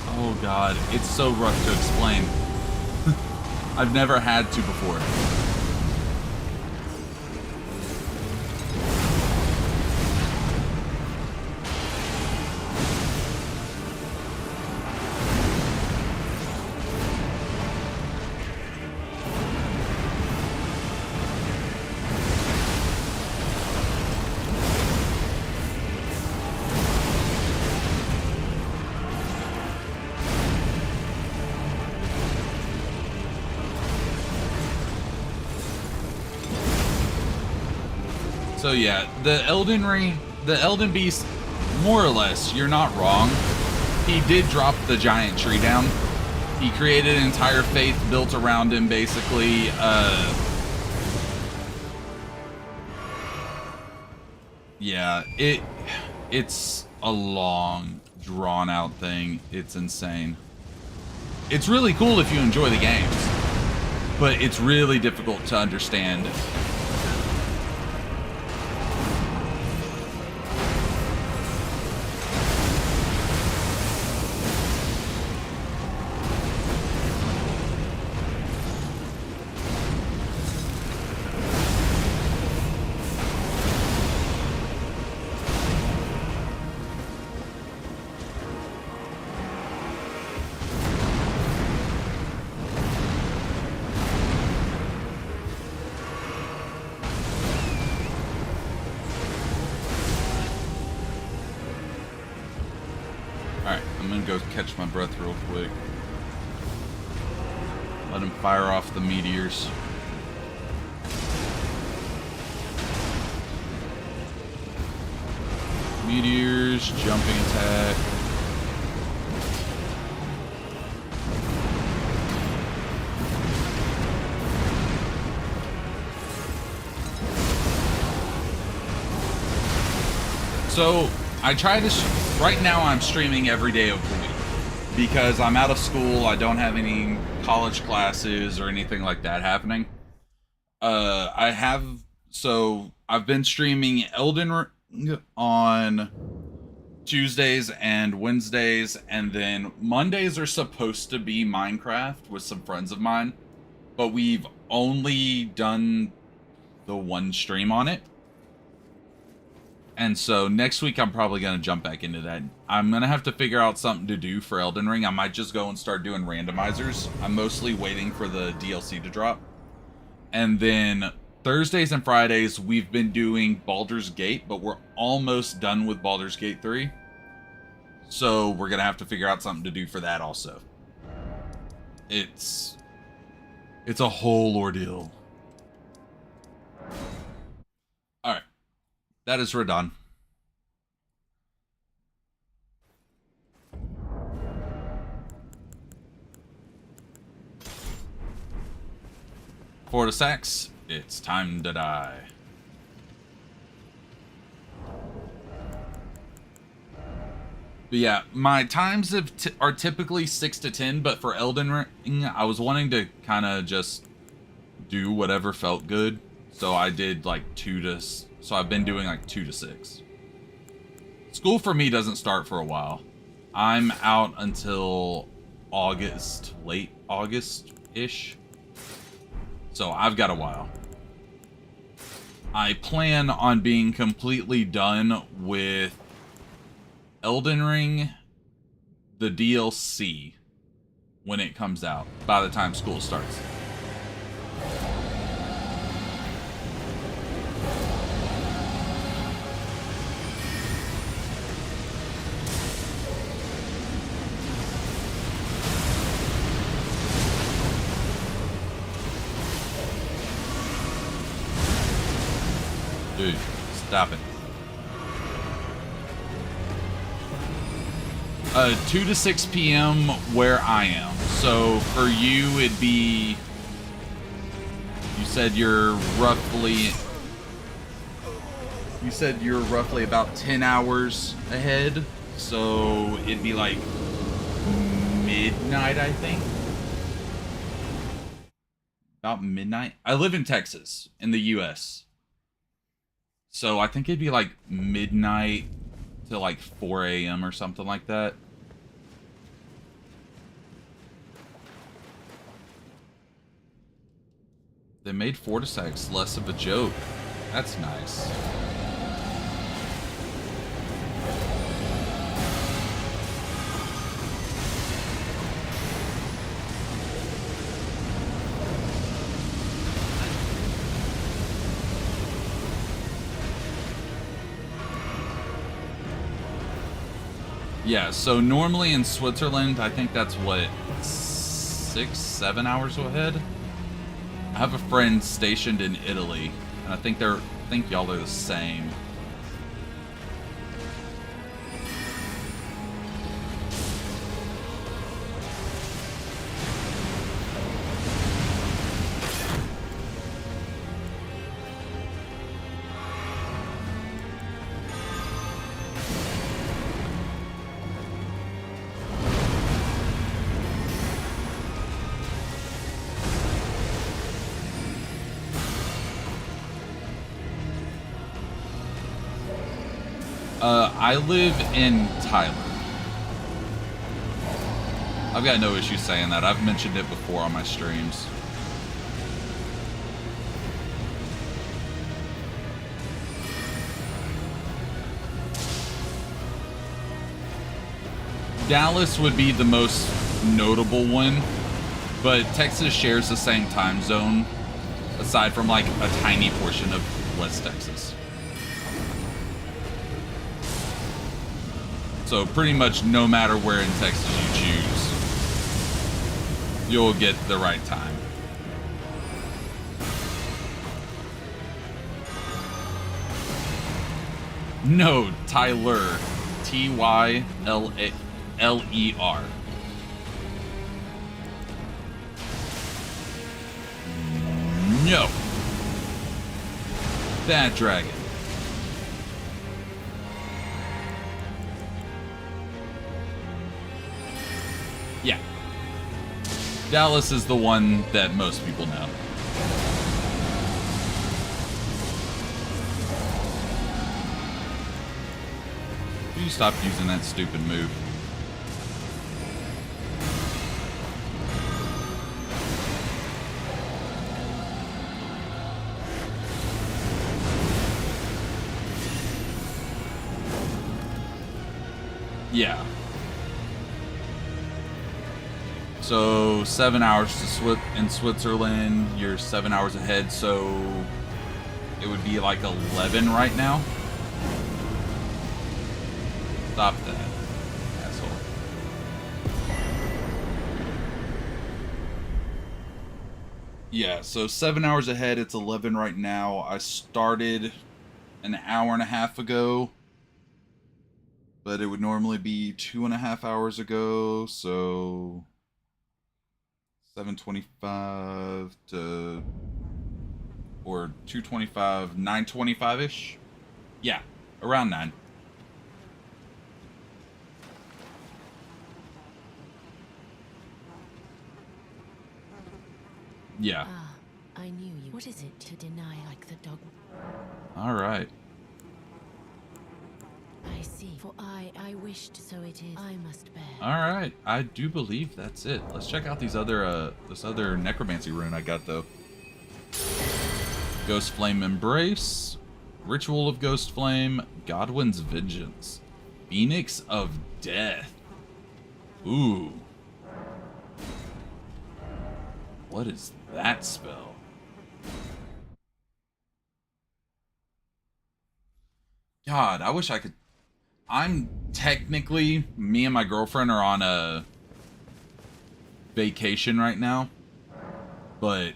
Oh god, it's so rough to explain. I've never had to before. So yeah, the Elden Beast, more or less, you're not wrong. He did drop the giant tree down. He created an entire faith built around him, basically. Yeah, it's a long, drawn-out thing. It's insane. It's really cool if you enjoy the games, but it's really difficult to understand. Go catch my breath real quick. Let him fire off the meteors. Meteors, jumping attack. So, I try to... Right now, I'm streaming every day of the week because I'm out of school. I don't have any college classes or anything like that happening. I've been streaming Elden on Tuesdays and Wednesdays, and then Mondays are supposed to be Minecraft with some friends of mine, but we've only done the one stream on it. And so next week I'm probably going to jump back into that. I'm going to have to figure out something to do for Elden Ring. I might just go and start doing randomizers. I'm mostly waiting for the DLC to drop. And then Thursdays and Fridays we've been doing Baldur's Gate, but we're almost done with Baldur's Gate 3. So we're gonna have to figure out something to do for that also. It's a whole ordeal. Alright. That is Radon. For the sacks, it's time to die. But yeah, my times are typically 6 to 10, but for Elden Ring, I was wanting to kind of just do whatever felt good. So I did like so I've been doing like 2 to 6. School for me doesn't start for a while. I'm out until August, late August-ish. So I've got a while. I plan on being completely done with Elden Ring, the DLC, when it comes out, by the time school starts. Dude, stop it. 2 to 6 p.m. where I am. So for you, it'd be... You said you're roughly about 10 hours ahead. So it'd be like midnight, I think. About midnight. I live in Texas, in the U.S. So I think it'd be like midnight to like 4 a.m. or something like that. They made Fortisex less of a joke. That's nice. Yeah, so normally in Switzerland, I think that's what, 6-7 hours ahead? I have a friend stationed in Italy, and I think y'all are the same. I live in Tyler. I've got no issue saying that. I've mentioned it before on my streams. Dallas would be the most notable one, but Texas shares the same time zone, aside from like a tiny portion of West Texas. So pretty much no matter where in Texas you choose, you'll get the right time. No, Tyler. Tyler. No. That dragon. Yeah. Dallas is the one that most people know. Will you stop using that stupid move? Yeah. So 7 hours to in Switzerland. You're 7 hours ahead, so it would be like 11 right now. Stop that. Yeah, so 7 hours ahead. It's 11 right now. I started an hour and a half ago, but it would normally be 2.5 hours ago. So 7:25 to or 2:25, 9:25 ish. Yeah, around 9. Yeah. Ah, I knew you. What is it to deny like the dog? All right. I see. For I wished, so it is. I must bear. All right. I do believe that's it. Let's check out these other this other necromancy rune I got though. Ghost Flame Embrace, Ritual of Ghost Flame, Godwin's Vengeance, Phoenix of Death. Ooh. What is that spell? God, I wish I could. I'm technically, me and my girlfriend are on a vacation right now, but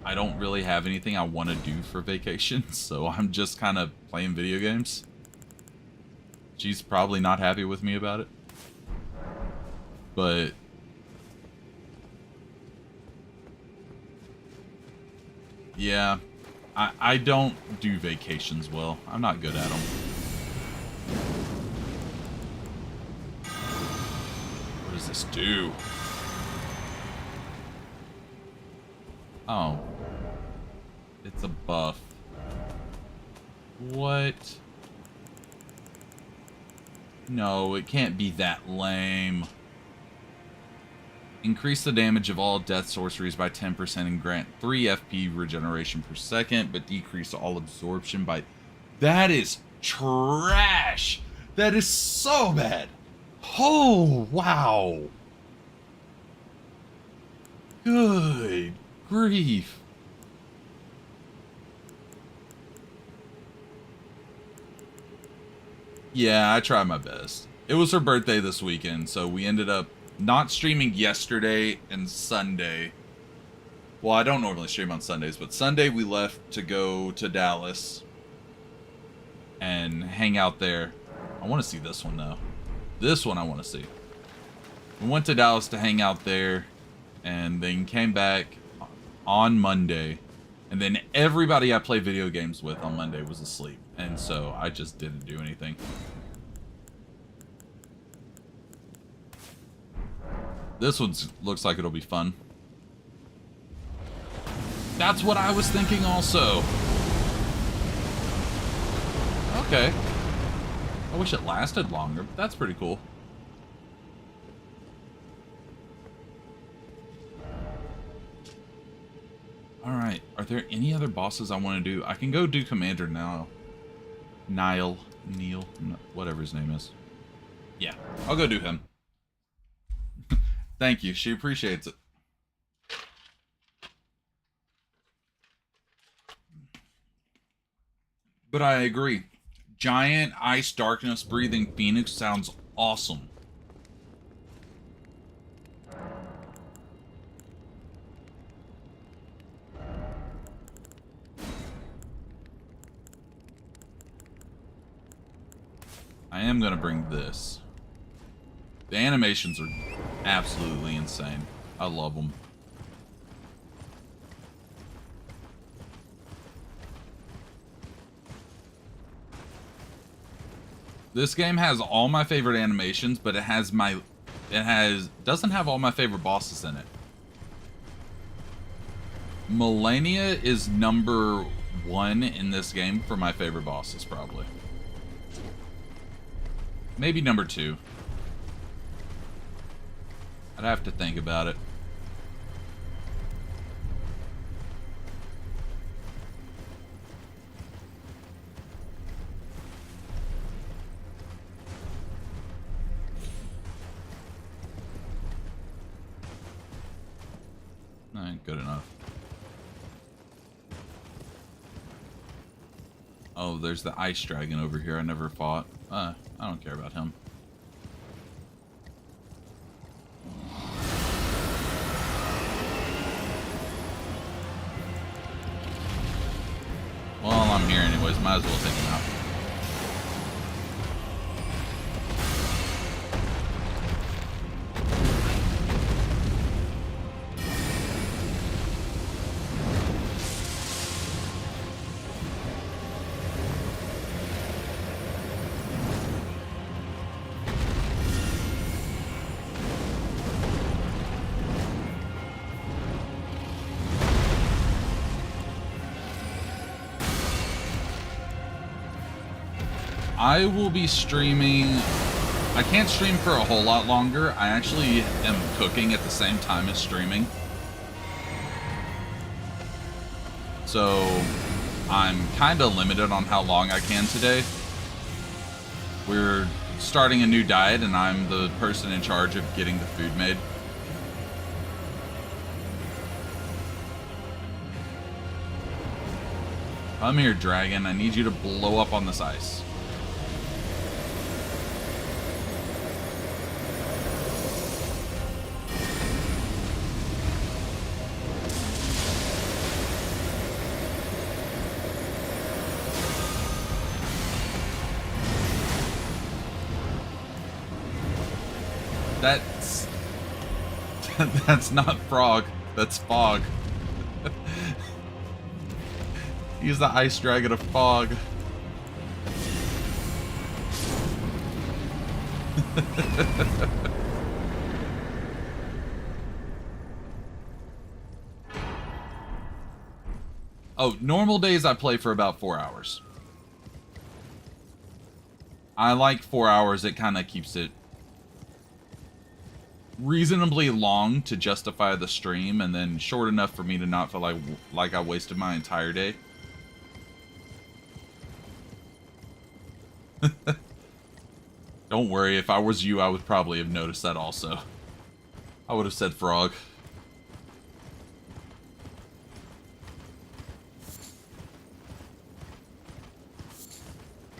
I don't really have anything I want to do for vacation, so I'm just kind of playing video games. She's probably not happy with me about it, but yeah, I don't do vacations well. I'm not good at them. What does this do? Oh. It's a buff. What? No, it can't be that lame. Increase the damage of all death sorceries by 10% and grant 3 FP regeneration per second, but decrease all absorption by... That is trash! That is so bad! Oh, wow! Good grief. Yeah, I tried my best. It was her birthday this weekend, so we ended up not streaming yesterday and Sunday. Well, I don't normally stream on Sundays, but Sunday we left to go to Dallas and hang out there. I want to see this one, though. This one I want to see. We went to Dallas to hang out there, and then came back on Monday. And then everybody I play video games with on Monday was asleep. And so I just didn't do anything. This one looks like it'll be fun. That's what I was thinking also. Okay. I wish it lasted longer, but that's pretty cool. Alright, are there any other bosses I want to do? I can go do Commander now. Neil, whatever his name is. Yeah, I'll go do him. Thank you, she appreciates it. But I agree. Giant ice darkness breathing phoenix sounds awesome. I am going to bring this. The animations are absolutely insane. I love them. This game has all my favorite animations, but doesn't have all my favorite bosses in it. Melania is number 1 in this game for my favorite bosses, probably. Maybe number 2. I'd have to think about it. Ain't good enough. Oh, there's the ice dragon over here I never fought. I don't care about him. while I'm here anyways. Might as well take him out. I will be streaming. I can't stream for a whole lot longer. I actually am cooking at the same time as streaming. So I'm kind of limited on how long I can today. We're starting a new diet and I'm the person in charge of getting the food made. Come here, dragon. I need you to blow up on this ice. That's not frog. That's fog. He's the ice dragon of fog. Oh, normal days I play for about 4 hours. I like 4 hours. It kind of keeps it reasonably long to justify the stream, and then short enough for me to not feel like I wasted my entire day. Don't worry, if I was you, I would probably have noticed that also. I would have said frog.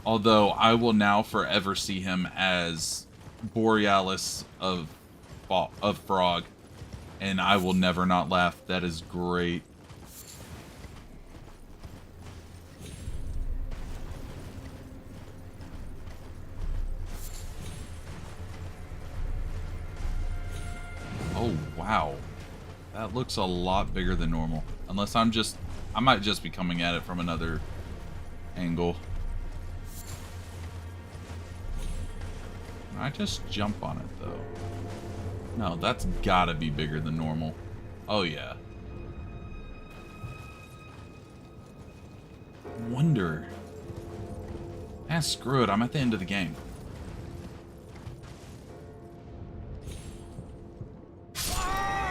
Although I will now forever see him as Borealis of frog, and I will never not laugh. That is great. Oh wow, that looks a lot bigger than normal. Unless I might just be coming at it from another angle. Can I just jump on it though? No, that's gotta be bigger than normal. Oh, yeah. Wonder. Ah, screw it. I'm at the end of the game.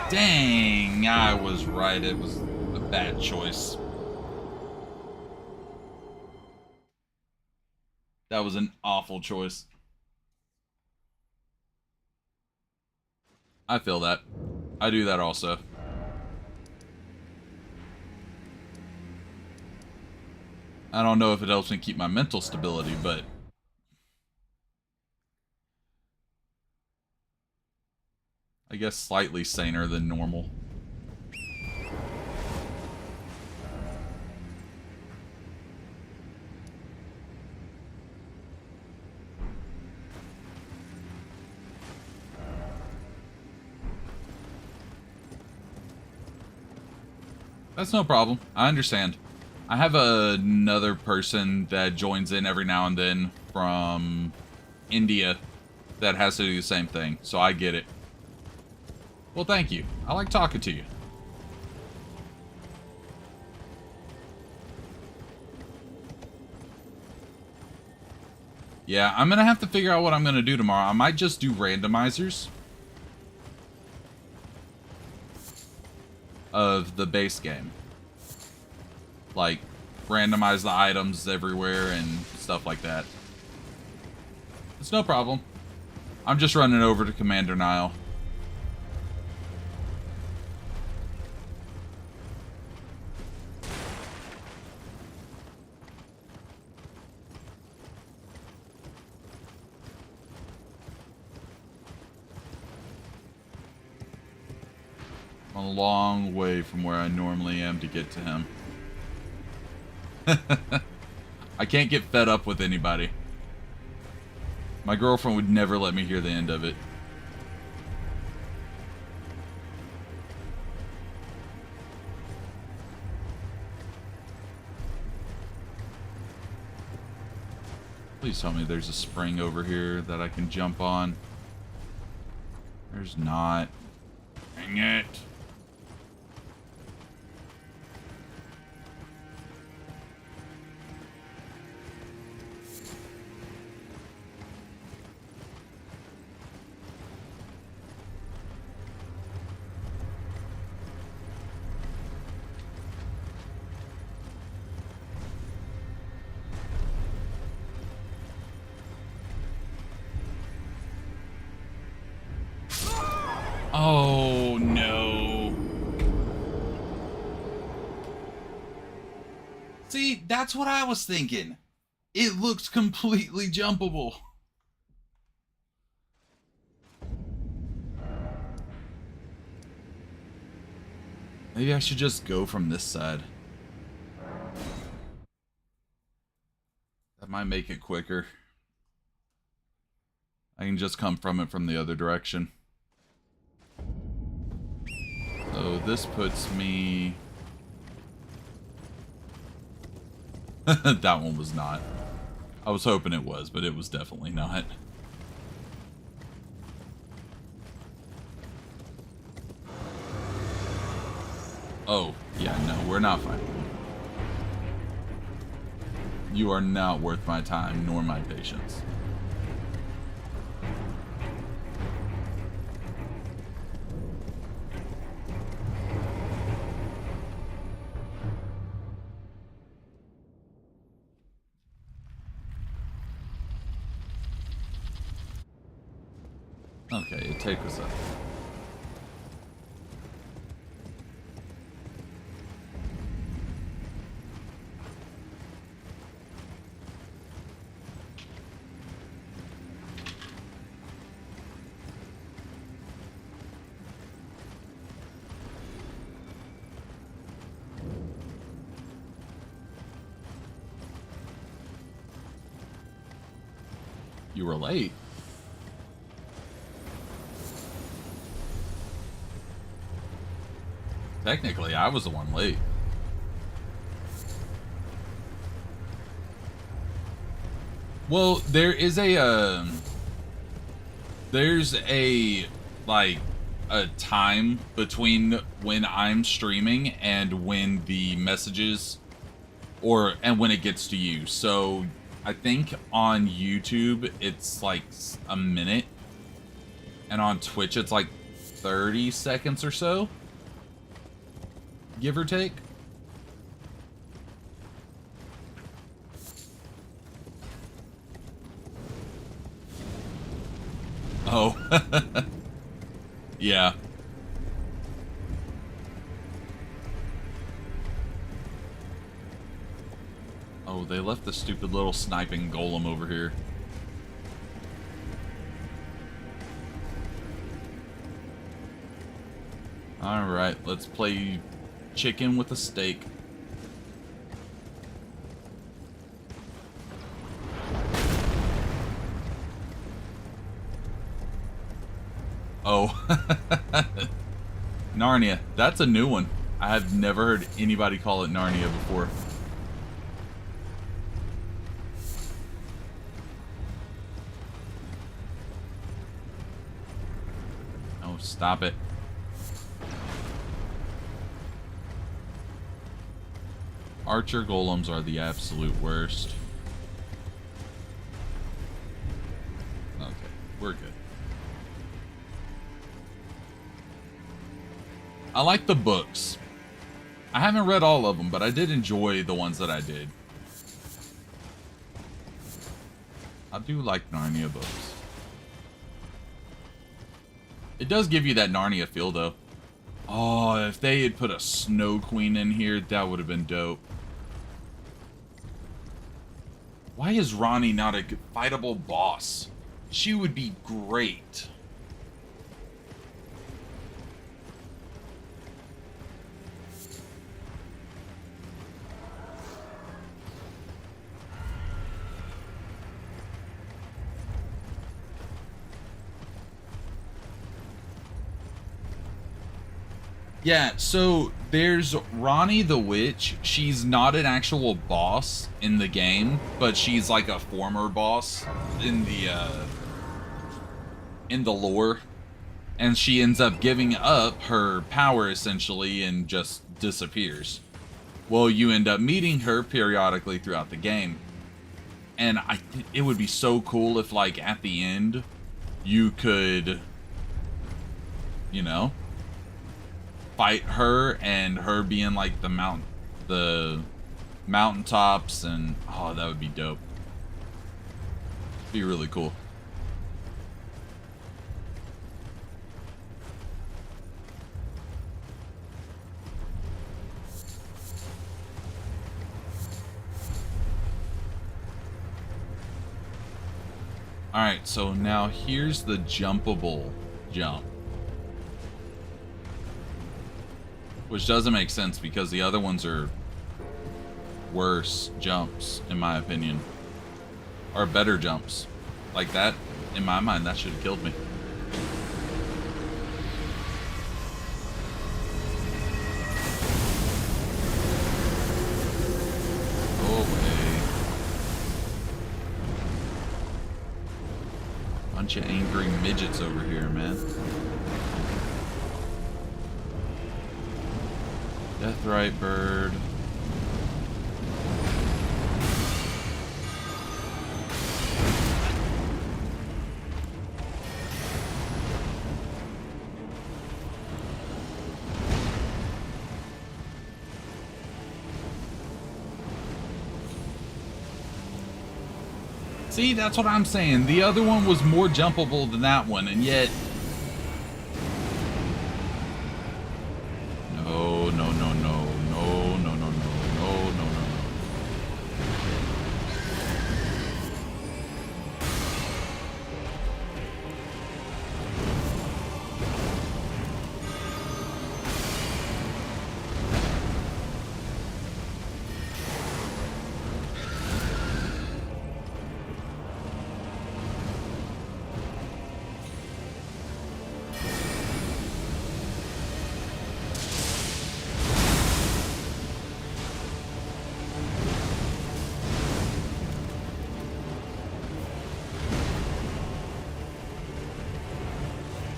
Dang, I was right. It was a bad choice. That was an awful choice. I feel that. I do that also. I don't know if it helps me keep my mental stability, but I guess slightly saner than normal. That's no problem. I understand. I have another person that joins in every now and then from India that has to do the same thing, so I get it. Well, thank you. I like talking to you. Yeah, I'm gonna have to figure out what I'm gonna do tomorrow. I might just do randomizers of the base game. Like, randomize the items everywhere and stuff like that. It's no problem. I'm just running over to Commander Nile. I'm a long way from where I normally am to get to him. I can't get fed up with anybody. My girlfriend would never let me hear the end of it. Please tell me there's a spring over here that I can jump on. There's not. Dang it. Oh, no. See, that's what I was thinking. It looks completely jumpable. Maybe I should just go from this side. That might make it quicker. I can just come from it from the other direction. So this puts me... That one was not. I was hoping it was, but it was definitely not. Oh, yeah, no, we're not fighting. You are not worth my time, nor my patience. Okay, take us up. You were late. Technically, I was the one late. Well, there's like a time between when I'm streaming and when the messages and when it gets to you. So I think on YouTube it's like a minute, and on Twitch it's like 30 seconds or so, give or take. Oh. Yeah. Oh, they left the stupid little sniping golem over here. Alright, let's play chicken with a steak. Oh. Narnia. That's a new one. I have never heard anybody call it Narnia before. Oh, stop it. Archer golems are the absolute worst. Okay, we're good. I like the books. I haven't read all of them, but I did enjoy the ones that I did. I do like Narnia books. It does give you that Narnia feel, though. Oh, if they had put a Snow Queen in here, that would have been dope. Why is Ronnie not a fightable boss? She would be great. Yeah, so there's Ronnie the Witch. She's not an actual boss in the game, but she's like a former boss in the lore. And she ends up giving up her power essentially and just disappears. Well, you end up meeting her periodically throughout the game. And it would be so cool if, like, at the end, you could, you know, fight her, and her being like the mountaintops, and oh, that would be dope. Be really cool. Alright, so now here's the jumpable jump. Which doesn't make sense because the other ones are worse jumps, in my opinion. Or better jumps. Like that, in my mind, that should have killed me. Go away. Bunch of angry midgets over here, man. Deathrite bird. See, that's what I'm saying. The other one was more jumpable than that one, and yet... No, no, no, no, no, no, no, no, no, no, no, no.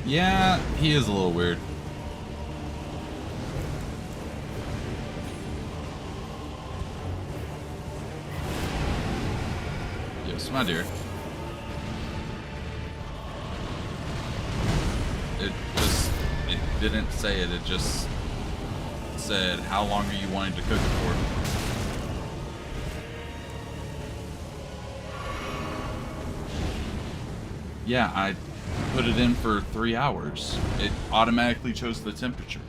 Yeah, he is a little weird. Yes, my dear. It didn't say it, it just said, how long are you wanting to cook it for? Yeah, I put it in for 3 hours. It automatically chose the temperature.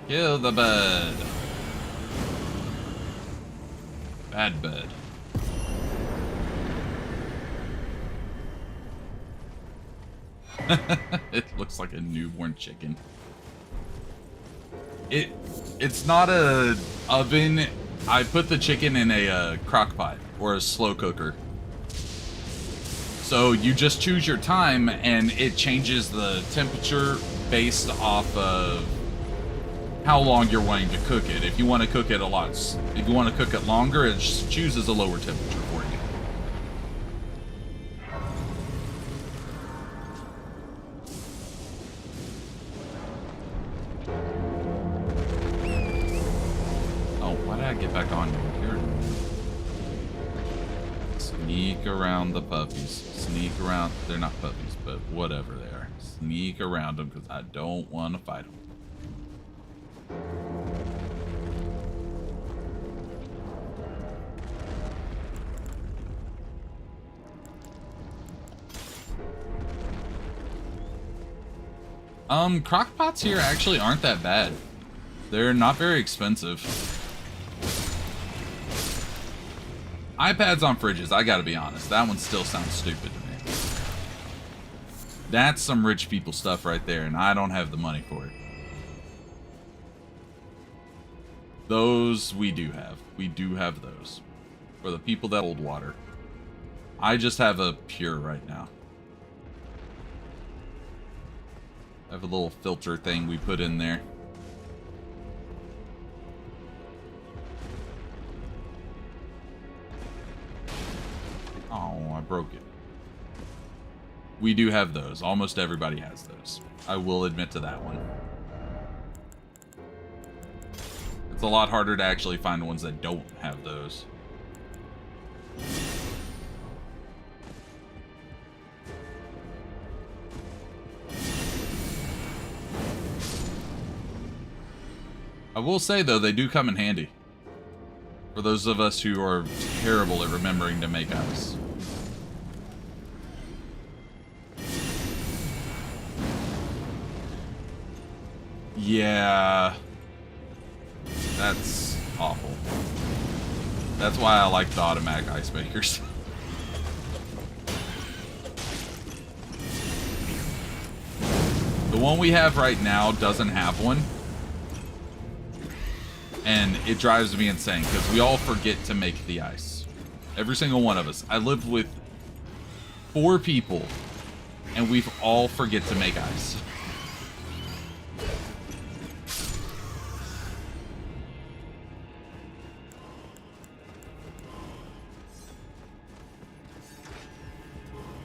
Kill the bird. Bad bird. It looks like a newborn chicken. It's not a oven. I put the chicken in a crock pot or a slow cooker. So you just choose your time and it changes the temperature based off of how long you're wanting to cook it. If you want to cook it if you want to cook it longer, it just chooses a lower temperature for you. Oh, why did I get back on here? Sneak around the puppies. Sneak around. They're not puppies, but whatever they are. Sneak around them because I don't want to fight them. Crockpots here actually aren't that bad. They're not very expensive. iPads on fridges, I gotta be honest. That one still sounds stupid to me. That's some rich people stuff right there, and I don't have the money for it. Those we do have. We do have those. For the people that hold water. I just have a pure right now. I have a little filter thing we put in there. Oh, I broke it. We do have those. Almost everybody has those. I will admit to that one. It's a lot harder to actually find ones that don't have those. I will say, though, they do come in handy. For those of us who are terrible at remembering to make ice. Yeah. That's awful. That's why I like the automatic ice makers. The one we have right now doesn't have one. And it drives me insane because we all forget to make the ice. Every single one of us. I live with 4 people and we've all forget to make ice.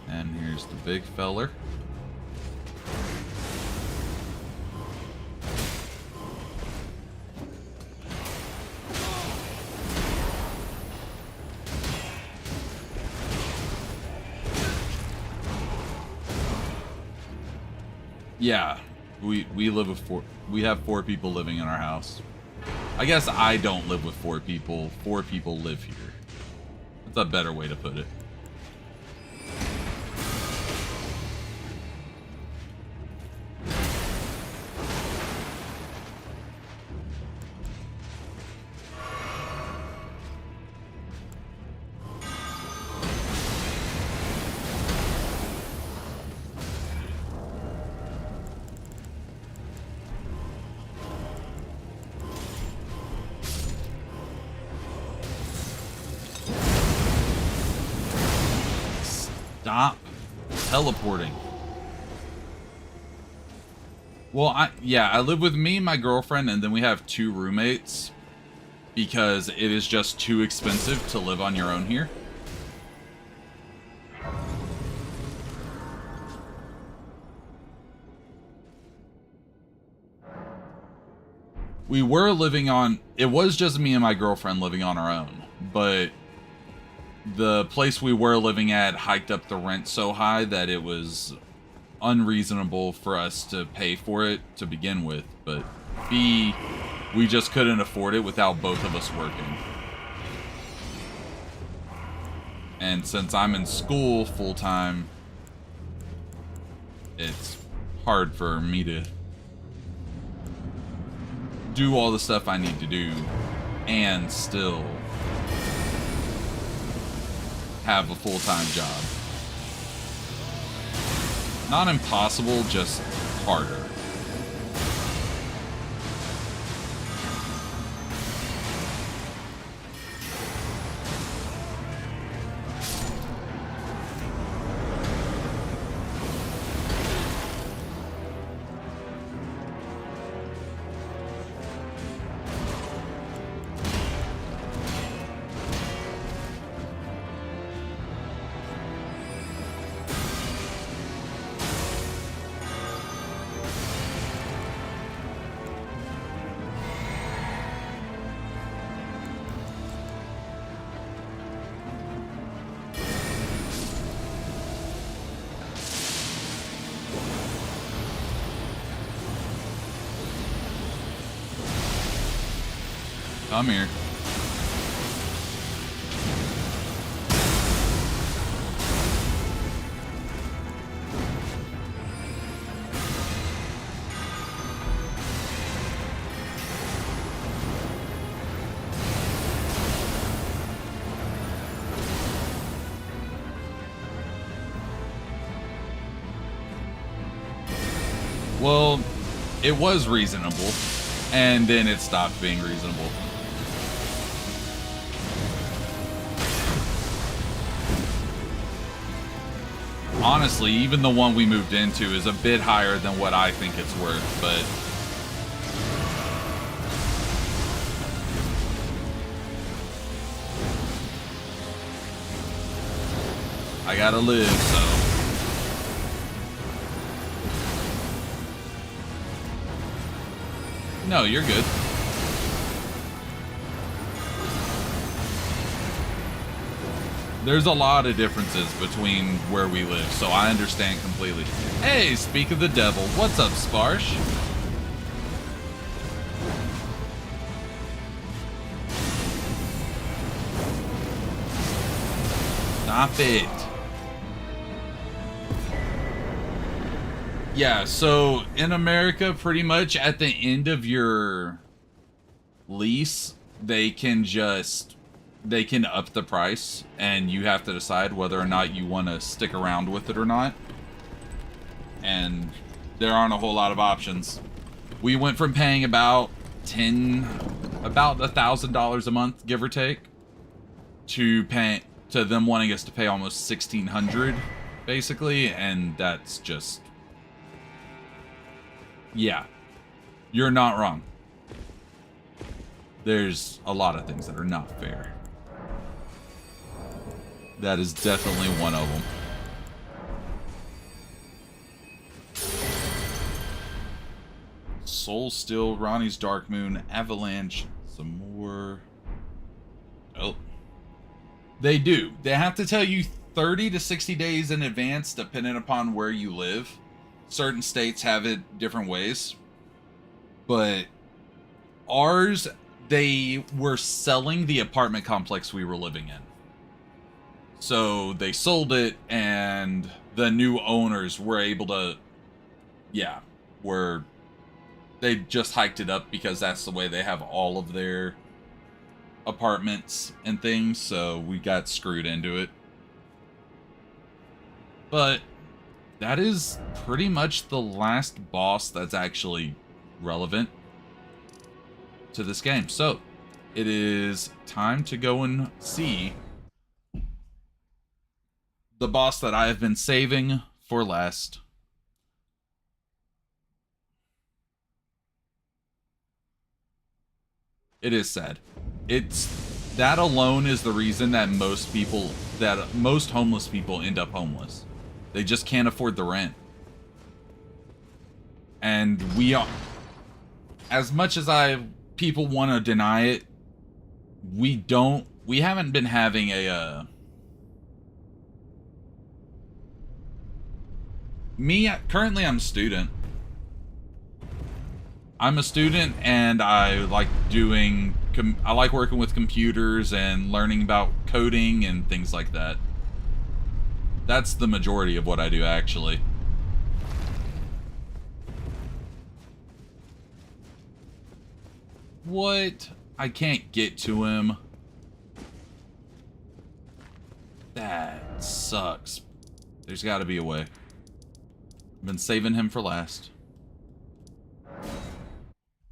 And here's the big feller. Yeah, we live with 4. We have 4 people living in our house. I guess I don't live with 4 people. 4 people live here. That's a better way to put it. Stop teleporting. Well, I live with me, my girlfriend, and then we have 2 roommates because it is just too expensive to live on your own here. We were living on, it was just me and my girlfriend living on our own, but the place we were living at hiked up the rent so high that it was unreasonable for us to pay for it to begin with, but B, we just couldn't afford it without both of us working. And since I'm in school full-time, it's hard for me to do all the stuff I need to do and still have a full-time job. Not impossible, just harder. Come here. Well, it was reasonable, and then it stopped being reasonable. Honestly, even the one we moved into is a bit higher than what I think it's worth, but... I gotta live, so... No, you're good. There's a lot of differences between where we live, so I understand completely. Hey, speak of the devil, what's up, Sparsh? Stop it. Yeah, so in America, pretty much at the end of your lease, they can up the price, and you have to decide whether or not you want to stick around with it or not. And there aren't a whole lot of options. We went from paying about $1,000 a month, give or take, to them wanting us to pay almost $1,600, basically, and that's just... Yeah, you're not wrong. There's a lot of things that are not fair. That is definitely one of them. Soul Still, Ronnie's Dark Moon, Avalanche, some more. Oh. They do. They have to tell you 30 to 60 days in advance, depending upon where you live. Certain states have it different ways. But ours, they were selling the apartment complex we were living in. So they sold it, and the new owners were able to, they just hiked it up because that's the way they have all of their apartments and things, so we got screwed into it. But that is pretty much the last boss that's actually relevant to this game. So it is time to go and see the boss that I have been saving for last. It is sad. That alone is the reason that most homeless people end up homeless. They just can't afford the rent. And as much as people want to deny it, we haven't been having currently I'm a student. I'm a student, and I like working with computers and learning about coding and things like that. That's the majority of what I do, actually. What? I can't get to him. That sucks. There's got to be a way. I've been saving him for last.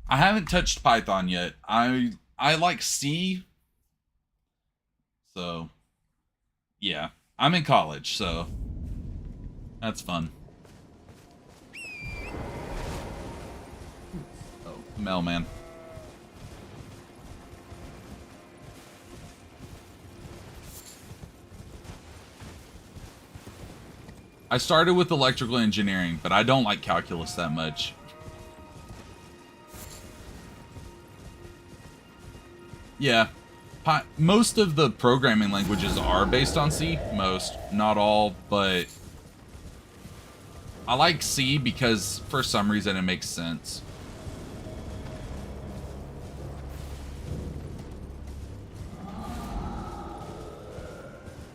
I haven't touched Python yet. I like C. So, yeah. I'm in college, so that's fun. Oh, mailman. I started with electrical engineering, but I don't like calculus that much. Yeah, most of the programming languages are based on C. Most, not all, but I like C because for some reason it makes sense.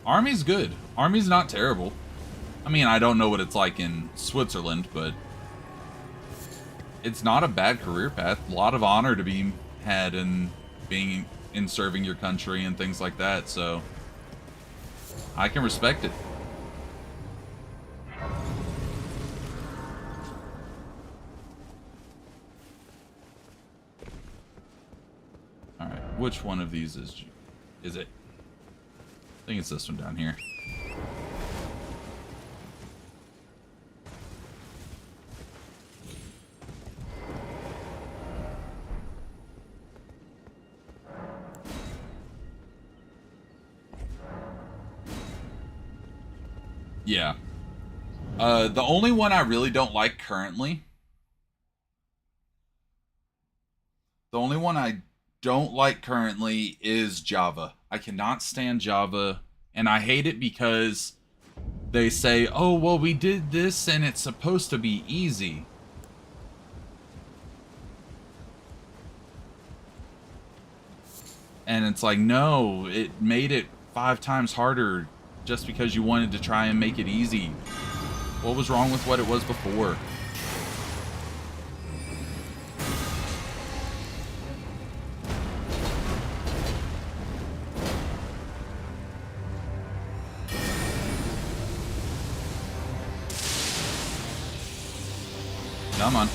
Army's good. Army's not terrible. I mean, I don't know what it's like in Switzerland, but it's not a bad career path. A lot of honor to be had in serving your country and things like that, so I can respect it. which one of these is it? I think it's this one down here. Yeah. The only one I really don't like currently. The only one I don't like currently is Java. I cannot stand Java, and I hate it because they say, oh, well, we did this and it's supposed to be easy. And it's like, no, it made it 5 times harder just because you wanted to try and make it easy. What was wrong with what it was before? Come on.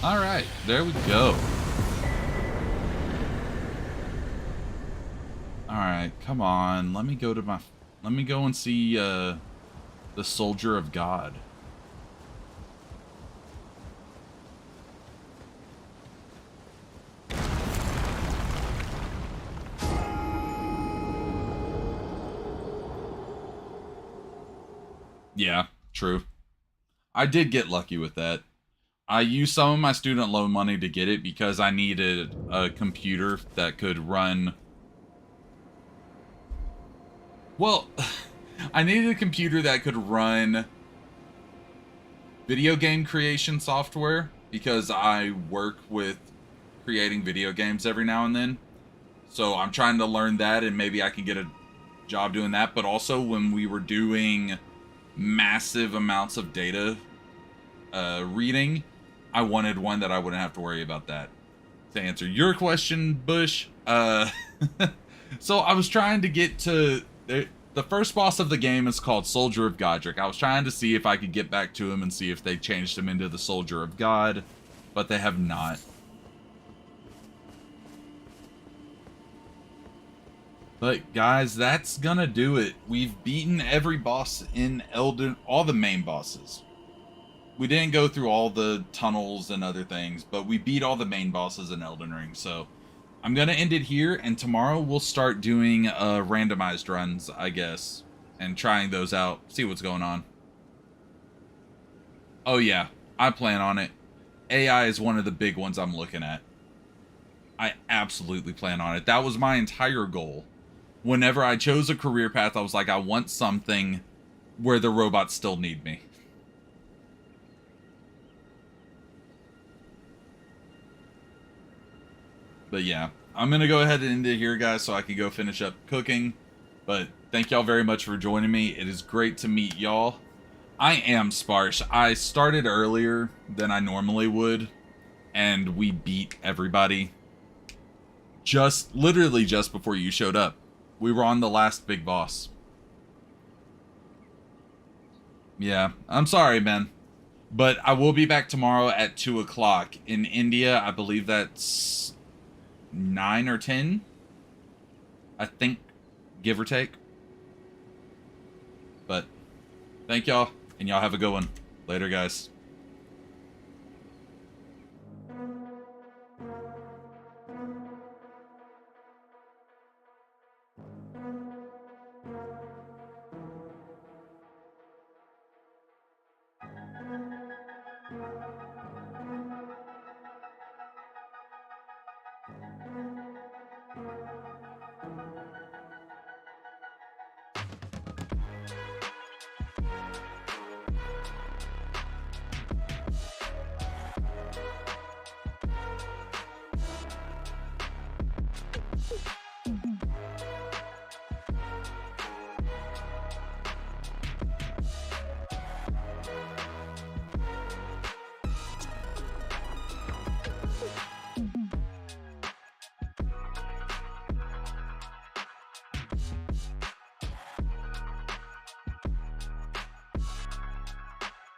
All right, there we go. All right, come on. Let me go and see the Soldier of God. Yeah, true. I did get lucky with that. I used some of my student loan money to get it because I needed a computer that could run... Well, I needed a computer that could run video game creation software because I work with creating video games every now and then. So I'm trying to learn that, and maybe I can get a job doing that. But also when we were doing massive amounts of data reading, I wanted one that I wouldn't have to worry about that. To answer your question, Bush, so I was trying to get to... The first boss of the game is called Soldier of Godric. I was trying to see if I could get back to him and see if they changed him into the Soldier of God, but they have not. But guys, that's gonna do it. We've beaten every boss in Elden, all the main bosses. We didn't go through all the tunnels and other things, but we beat all the main bosses in Elden Ring. So I'm gonna end it here, and tomorrow we'll start doing randomized runs, I guess, and trying those out, see what's going on. Oh yeah, I plan on it. AI is one of the big ones I'm looking at. I absolutely plan on it. That was my entire goal. Whenever I chose a career path, I was like, I want something where the robots still need me. But yeah, I'm going to go ahead and end it here, guys, so I can go finish up cooking. But thank y'all very much for joining me. It is great to meet y'all. I am sparse. I started earlier than I normally would, and we beat everybody. Literally just before you showed up. We were on the last big boss. Yeah, I'm sorry, man. But I will be back tomorrow at 2 o'clock. In India, I believe that's 9 or 10. I think, give or take. But thank y'all, and y'all have a good one. Later, guys.